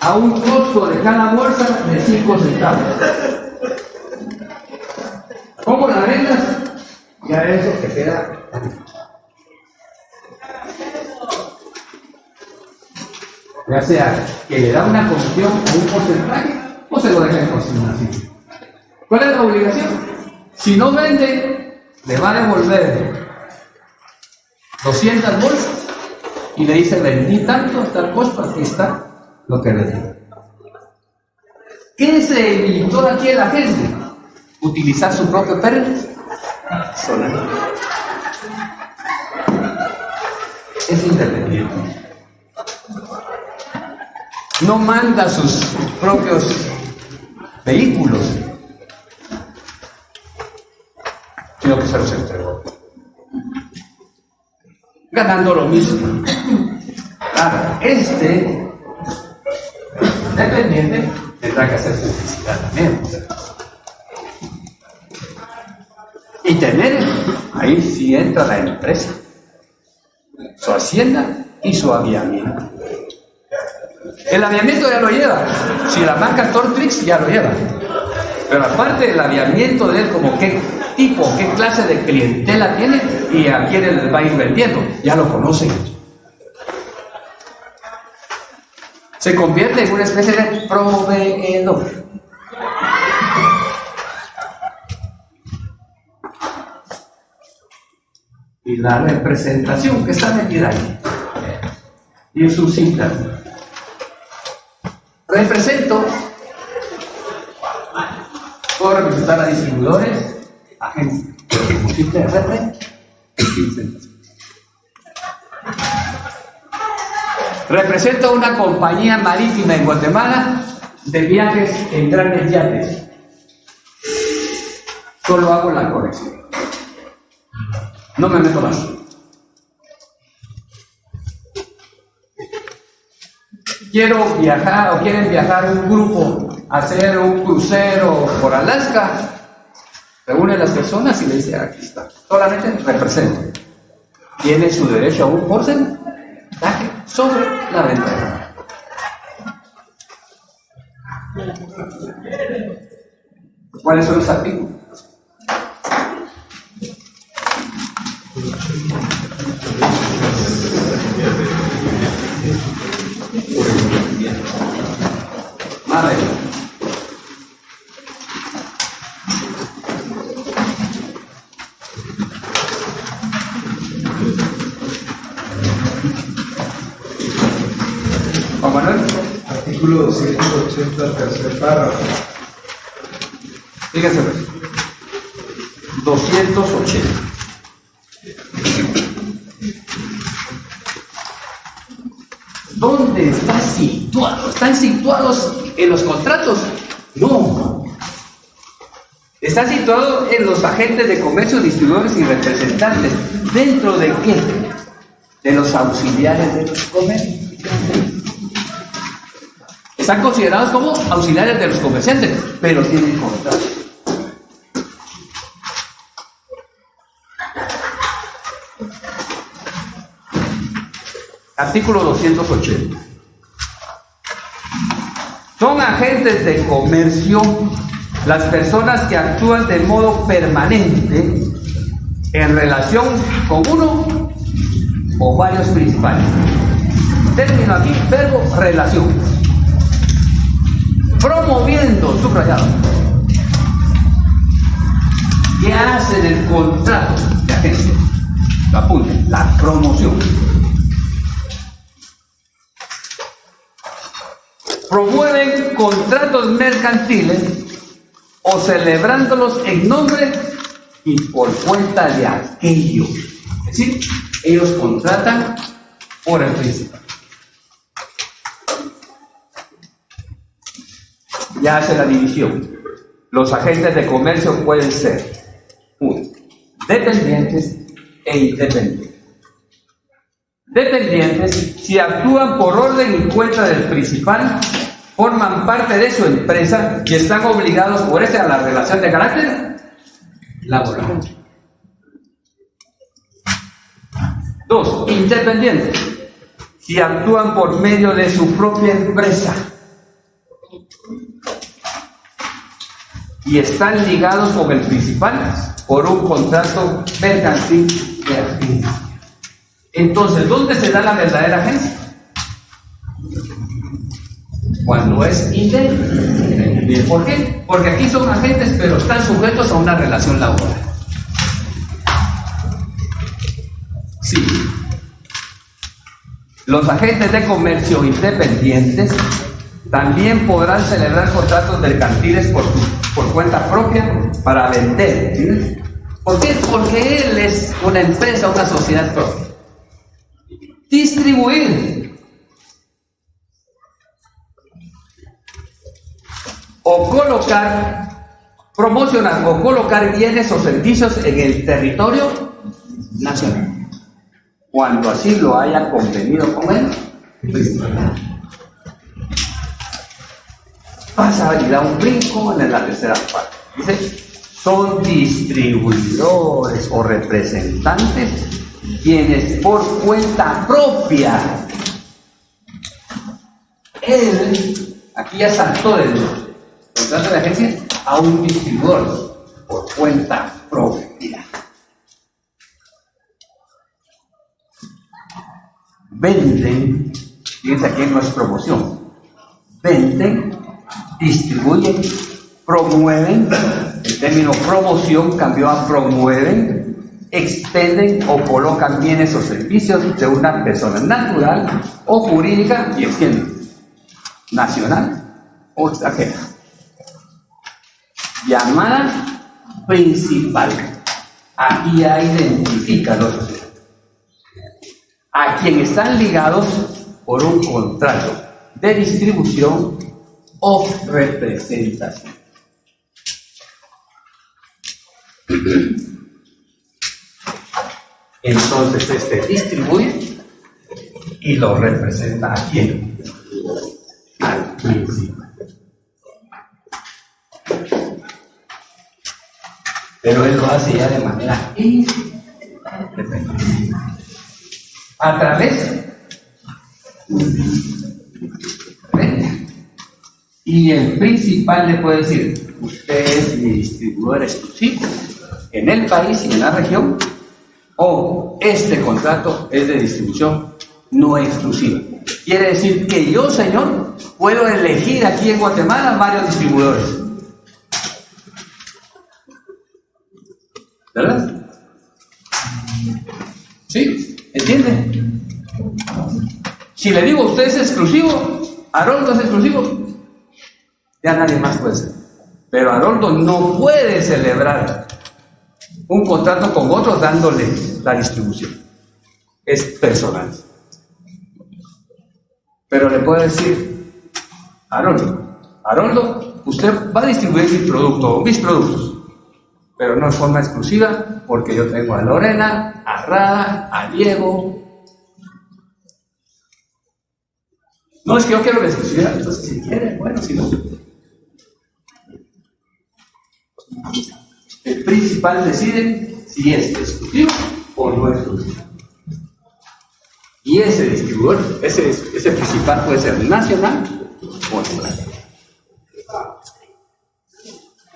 a un costo de cada bolsa de 5 centavos. ¿Cómo la vendas? Ya eso te queda. Ya sea que le da una comisión o un porcentaje, o se lo deja en consignación. ¿Cuál es la obligación? Si no vende, le va a devolver 200 bolsas y le dice, vendí tanto, tal costo, aquí está lo que vendí. ¿Qué se evitó aquí a la gente? Utilizar su propio pérdida. Es independiente. No manda sus propios vehículos, sino que se los entregó. Ganando lo mismo. Claro, dependiente tendrá que hacer publicidad también. Y tener, ahí sí entra la empresa, su hacienda y su aviamiento. El aviamiento ya lo lleva, si la marca Tortrix ya lo lleva, pero aparte del aviamiento de él, como qué tipo, qué clase de clientela tiene y a quién les va a ir vendiendo, ya lo conocen. Se convierte en una especie de proveedor. Y la representación que está metida ahí y en su cita. Represento, puedo representar a distribuidores, agentes, represento a una compañía marítima en Guatemala de viajes en grandes yates. Solo hago la corrección. No me meto más. Quiero viajar o quieren viajar un grupo a hacer un crucero por Alaska. Reúne a las personas y le dice, aquí está. Solamente represento. Tiene su derecho a un porcentaje sobre la venta. ¿Cuáles son los artículos? Madre. Juan Manuel. Artículo 280, tercer párrafo. Fíjense. 280. ¿Dónde está situado? ¿Están situados en los contratos? No. Está situado en los agentes de comercio, distribuidores y representantes. ¿Dentro de qué? De los auxiliares de los comerciantes. Están considerados como auxiliares de los comerciantes, pero tienen contrato. Artículo 280. Son agentes de comercio las personas que actúan de modo permanente en relación con uno o varios principales. Término aquí, verbo relación. Promoviendo, subrayado. ¿Qué hacen el contrato de agencia? Lo apunten, la promoción. Promueven contratos mercantiles o celebrándolos en nombre y por cuenta de aquellos. Es decir, ellos contratan por el principal. Ya hace la división. Los agentes de comercio pueden ser, uno, dependientes e independientes. Dependientes, si actúan por orden y cuenta del principal, forman parte de su empresa y están obligados por ese a la relación de carácter laboral. Dos, independientes, si actúan por medio de su propia empresa y están ligados con el principal por un contrato mercantil de agencia. Entonces, ¿dónde se da la verdadera agencia? Cuando es independiente. ¿Por qué? Porque aquí son agentes, pero están sujetos a una relación laboral. Sí. Los agentes de comercio independientes también podrán celebrar contratos mercantiles por cuenta propia para vender. ¿Sí? ¿Por qué? Porque él es una empresa, una sociedad propia. Distribuir o colocar, promocionar o colocar bienes o servicios en el territorio nacional, cuando así lo haya convenido con él. Pasa y da un brinco en la tercera parte. Dice, son distribuidores o representantes quienes por cuenta propia, él, aquí ya saltó del contrato de agencia a un distribuidor por cuenta propia. Venden, fíjense aquí no es promoción, venden, distribuyen, promueven, el término promoción cambió a promueven, expenden o colocan bienes o servicios de una persona natural o jurídica y extienden, nacional o extranjera. Llamada principal. Aquí ya identifica los a quien están ligados por un contrato de distribución o representación. Entonces este distribuye y lo representa a quién? Al principal. Pero él lo hace ya de manera independiente. A través y el principal le puede decir, usted es mi distribuidor exclusivo en el país y en la región, o este contrato es de distribución no exclusiva. Quiere decir que yo, señor, puedo elegir aquí en Guatemala varios distribuidores. ¿Verdad? ¿Sí? ¿Entiende? Si le digo usted es exclusivo, Haroldo es exclusivo, ya nadie más puede ser. Pero Haroldo no puede celebrar un contrato con otro dándole la distribución. Es personal. Pero le puedo decir, Haroldo, usted va a distribuir mi producto o mis productos, pero no de forma exclusiva, porque yo tengo a Lorena, a Rada, a Diego. No, es que yo quiero la exclusividad, entonces si quiere, bueno, si no. El principal decide si es exclusivo o no es exclusivo. Y ese distribuidor, ese principal puede ser nacional o extranjero.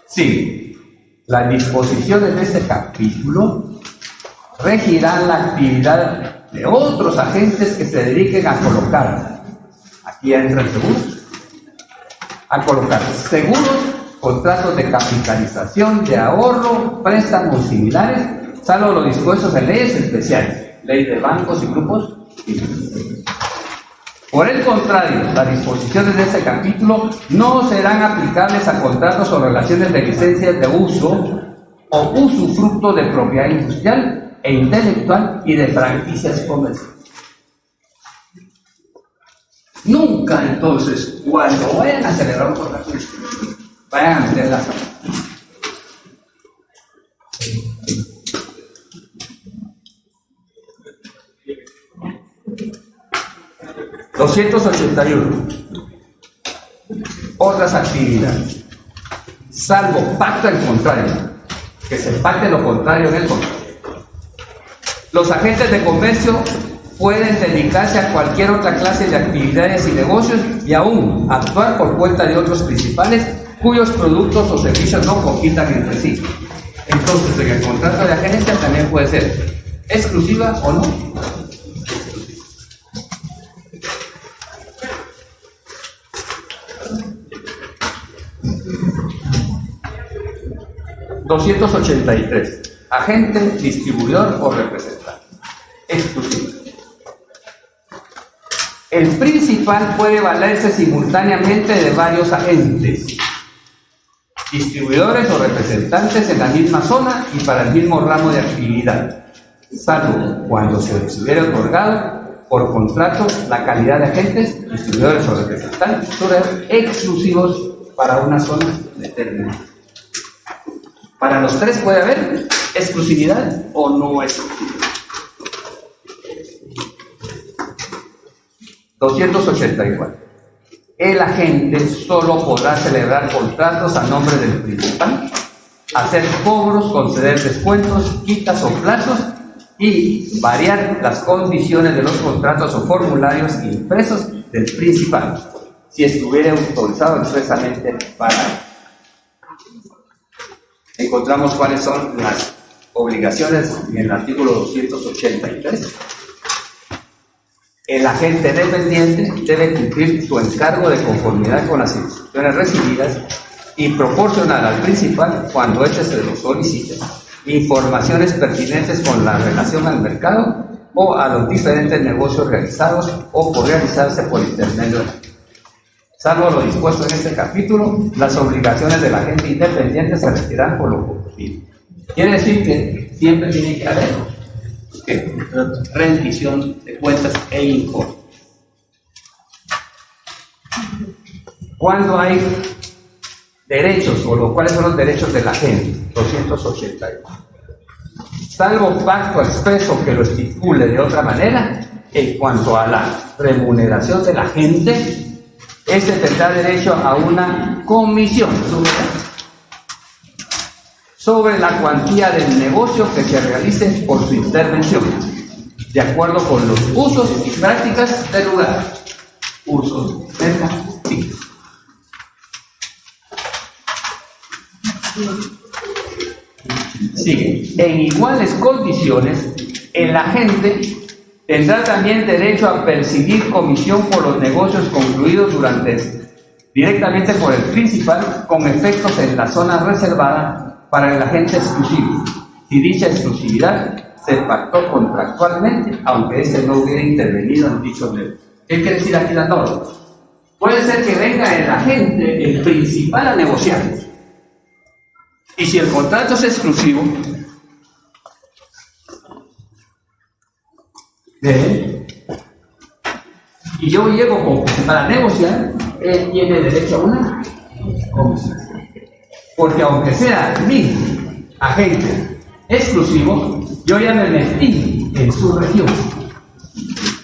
Sí, las disposiciones de este capítulo regirán la actividad de otros agentes que se dediquen a colocar, aquí entra el seguro, a colocar seguros, contratos de capitalización, de ahorro, préstamos similares, salvo los dispuestos en leyes especiales, ley de bancos y grupos. Por el contrario, las disposiciones de este capítulo no serán aplicables a contratos o relaciones de licencias de uso o usufructo de propiedad industrial e intelectual y de franquicias comerciales. Nunca entonces, cuando vayan a celebrar un contrato, vayan a meter la zona. 281. Otras actividades. Salvo pacto en contrario, que se pacte lo contrario en el contrato. Los agentes de comercio pueden dedicarse a cualquier otra clase de actividades y negocios y aún actuar por cuenta de otros principales cuyos productos o servicios no compitan entre sí. Entonces, en el contrato de agencia también puede ser exclusiva o no. ...283... agente, distribuidor o representante. Exclusivo. El principal puede valerse simultáneamente de varios agentes, distribuidores o representantes en la misma zona y para el mismo ramo de actividad, salvo cuando se les hubiera otorgado por contrato la calidad de agentes, distribuidores o representantes exclusivos para una zona determinada. Para los tres puede haber exclusividad o no exclusividad. 284. El agente solo podrá celebrar contratos a nombre del principal, hacer cobros, conceder descuentos, quitas o plazos y variar las condiciones de los contratos o formularios impresos del principal, si estuviera autorizado expresamente para. Encontramos cuáles son las obligaciones en el artículo 283. El agente dependiente debe cumplir su encargo de conformidad con las instrucciones recibidas y proporcionar al principal, cuando éste se lo solicite, informaciones pertinentes con la relación al mercado o a los diferentes negocios realizados o por realizarse por intermedio de. Salvo lo dispuesto en este capítulo, las obligaciones del agente independiente se regirán por lo conocido. Quiere decir que siempre tiene que haber rendición de cuentas e informe. Cuando hay derechos, o cuáles son los derechos del agente, 281. Salvo pacto expreso que lo estipule de otra manera, en cuanto a la remuneración del agente, este tendrá derecho a una comisión sobre la cuantía del negocio que se realice por su intervención, de acuerdo con los usos y prácticas del lugar. Usos mercantiles. Sigue. En iguales condiciones, el agente tendrá también derecho a percibir comisión por los negocios concluidos directamente por el principal, con efectos en la zona reservada para el agente exclusivo, si dicha exclusividad se pactó contractualmente, aunque éste no hubiera intervenido en dicho negocio. ¿Qué quiere decir aquí la norma? Puede ser que venga el agente, el principal, a negociar. Y si el contrato es exclusivo, de él, y yo llego para negociar, él tiene derecho a una comisión. Porque aunque sea mi agente exclusivo, yo ya me metí en su región.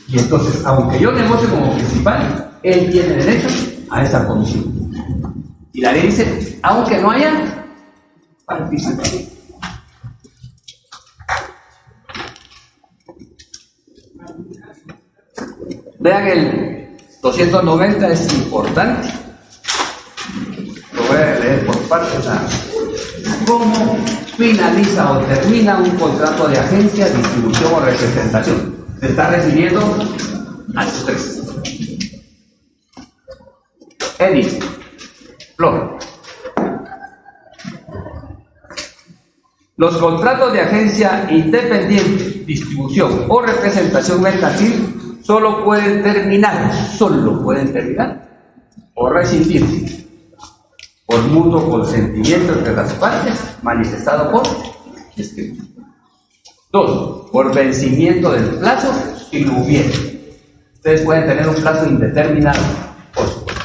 Y entonces, aunque yo negocie como principal, él tiene derecho a esa comisión. Y la ley dice, aunque no haya participación. Vean, el 290 es importante. Lo voy a leer por partes. ¿Cómo finaliza o termina un contrato de agencia, distribución o representación? Se está refiriendo a los tres. Edith, Flor. Los contratos de agencia independiente, distribución o representación mercantil solo pueden terminar o rescindirse por mutuo consentimiento entre las partes, manifestado por escrito. 2. Por vencimiento del plazo, si lo hubiera. Ustedes pueden tener un plazo indeterminado, por supuesto.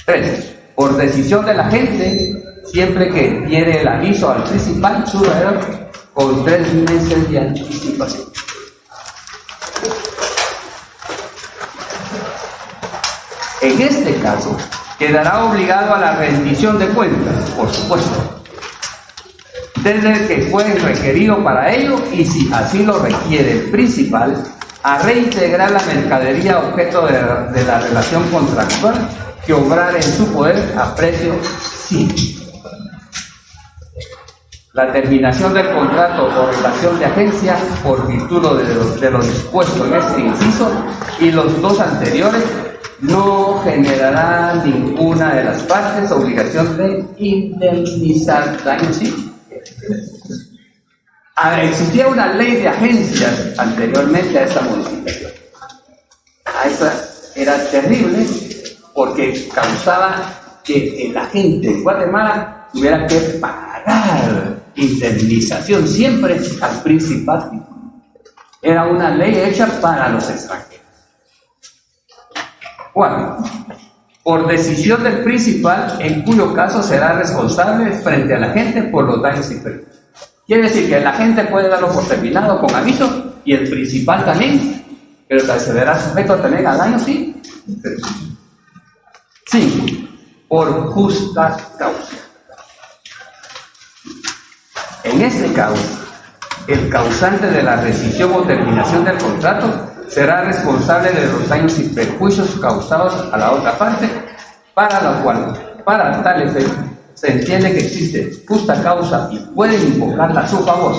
3. Por decisión de la agente, siempre que tiene el aviso al principal subrayador con 3 meses de anticipación. En este caso, quedará obligado a la rendición de cuentas, por supuesto, desde el que fue requerido para ello y, si así lo requiere el principal, a reintegrar la mercadería objeto de la relación contractual que obrara en su poder a precio sí. La terminación del contrato o relación de agencia por virtud de lo dispuesto en este inciso y los dos anteriores no generará ninguna de las partes obligación de indemnizar daños. Existía una ley de agencias anteriormente a esta modificación. Esta era terrible porque causaba que el agente en Guatemala tuviera que pagar indemnización siempre al principal. Era una ley hecha para los extranjeros. 4. Por decisión del principal, en cuyo caso será responsable frente a la agente por los daños y pérdidas. Quiere decir que la agente puede darlo por terminado con aviso y el principal también, pero se verá sujeto también a daños y pérdidas. 5. Por justa causa. En este caso, el causante de la rescisión o terminación del contrato será responsable de los daños y perjuicios causados a la otra parte, para lo cual, para tal efecto, se entiende que existe justa causa y puede invocarla a su favor.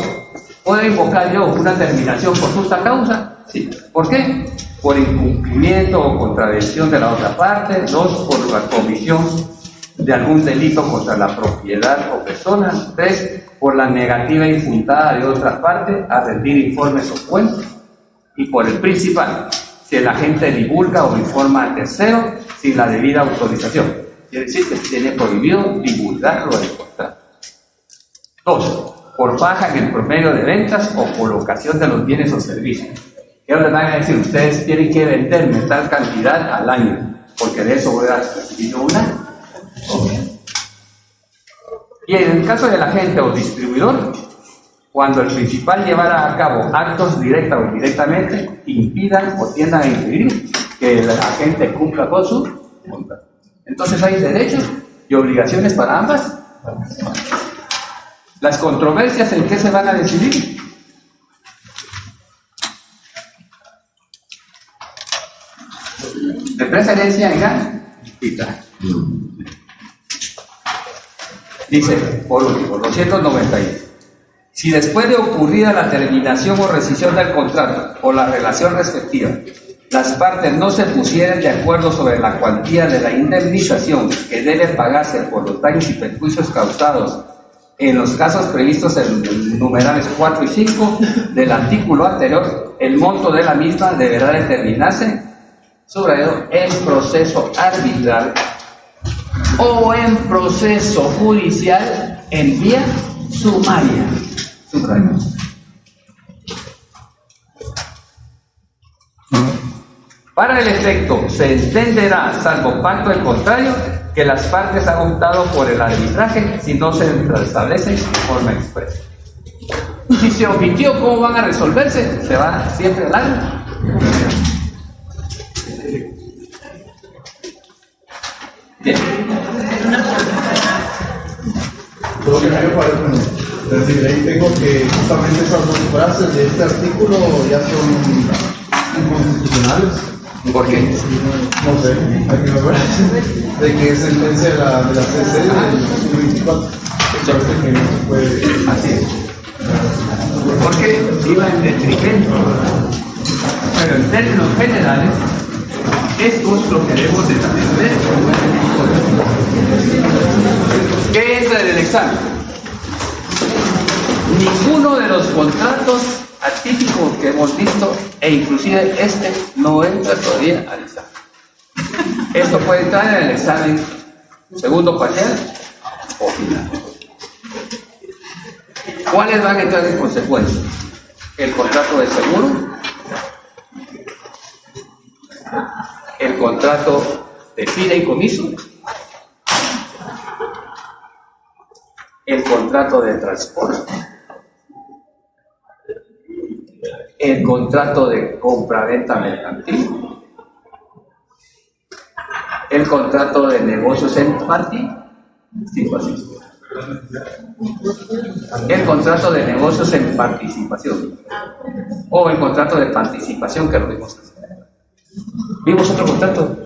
¿Puedo invocar yo una terminación por justa causa? Sí. ¿Por qué? Por incumplimiento o contravención de la otra parte. 2. Por la comisión de algún delito contra la propiedad o persona. 3. Por la negativa infundada de otra parte a rendir informes o cuentas. Y por el principal, si el agente divulga o informa al tercero sin la debida autorización. Quiere decir que tiene prohibido divulgarlo del contrato. 2. Por baja en el promedio de ventas o colocación de los bienes o servicios. ¿Qué les van a decir? Ustedes tienen que venderme tal cantidad al año, porque de eso voy a recibir una. Y en el caso del agente o distribuidor, cuando el principal llevara a cabo actos directa o indirectamente, impidan o tiendan a impedir que el agente cumpla con su contrato. Entonces hay derechos y obligaciones para ambas. Las controversias, ¿en qué se van a decidir? De preferencia en la dice, por último, 291. Si después de ocurrida la terminación o rescisión del contrato o la relación respectiva, las partes no se pusieran de acuerdo sobre la cuantía de la indemnización que debe pagarse por los daños y perjuicios causados en los casos previstos en los numerales 4 y 5 del artículo anterior, el monto de la misma deberá determinarse, subrayado, en proceso arbitral o en proceso judicial en vía sumaria. Subrayado. Para el efecto, se entenderá, salvo pacto el contrario, que las partes han optado por el arbitraje si no se establece de forma expresa. Si se omitió cómo van a resolverse, se va siempre al árbitro. Bien. Lo que me parece, es decir, ahí tengo que justamente esas dos frases de este artículo ya son inconstitucionales. ¿Por qué? No sé, aquí me parece de que es sentencia de la CC del 2024. Parece que no se puede. Así es. Porque iba en detrimento. Pero en términos generales, esto es lo que debemos de entender. ¿Qué entra en el examen? Ninguno de los contratos atípicos que hemos visto, e inclusive este, no entra todavía al examen. Esto puede entrar en el examen segundo parcial o final. ¿Cuáles van a entrar en consecuencia? El contrato de seguro, el contrato de fideicomiso, el contrato de transporte, el contrato de compra-venta mercantil, el contrato de negocios en participación, el contrato de negocios en participación o el contrato de participación que lo vimos. ¿Vimos otro contrato?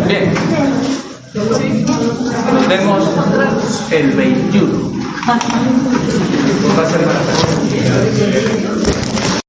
Bien. Vemos el 21. Va a ser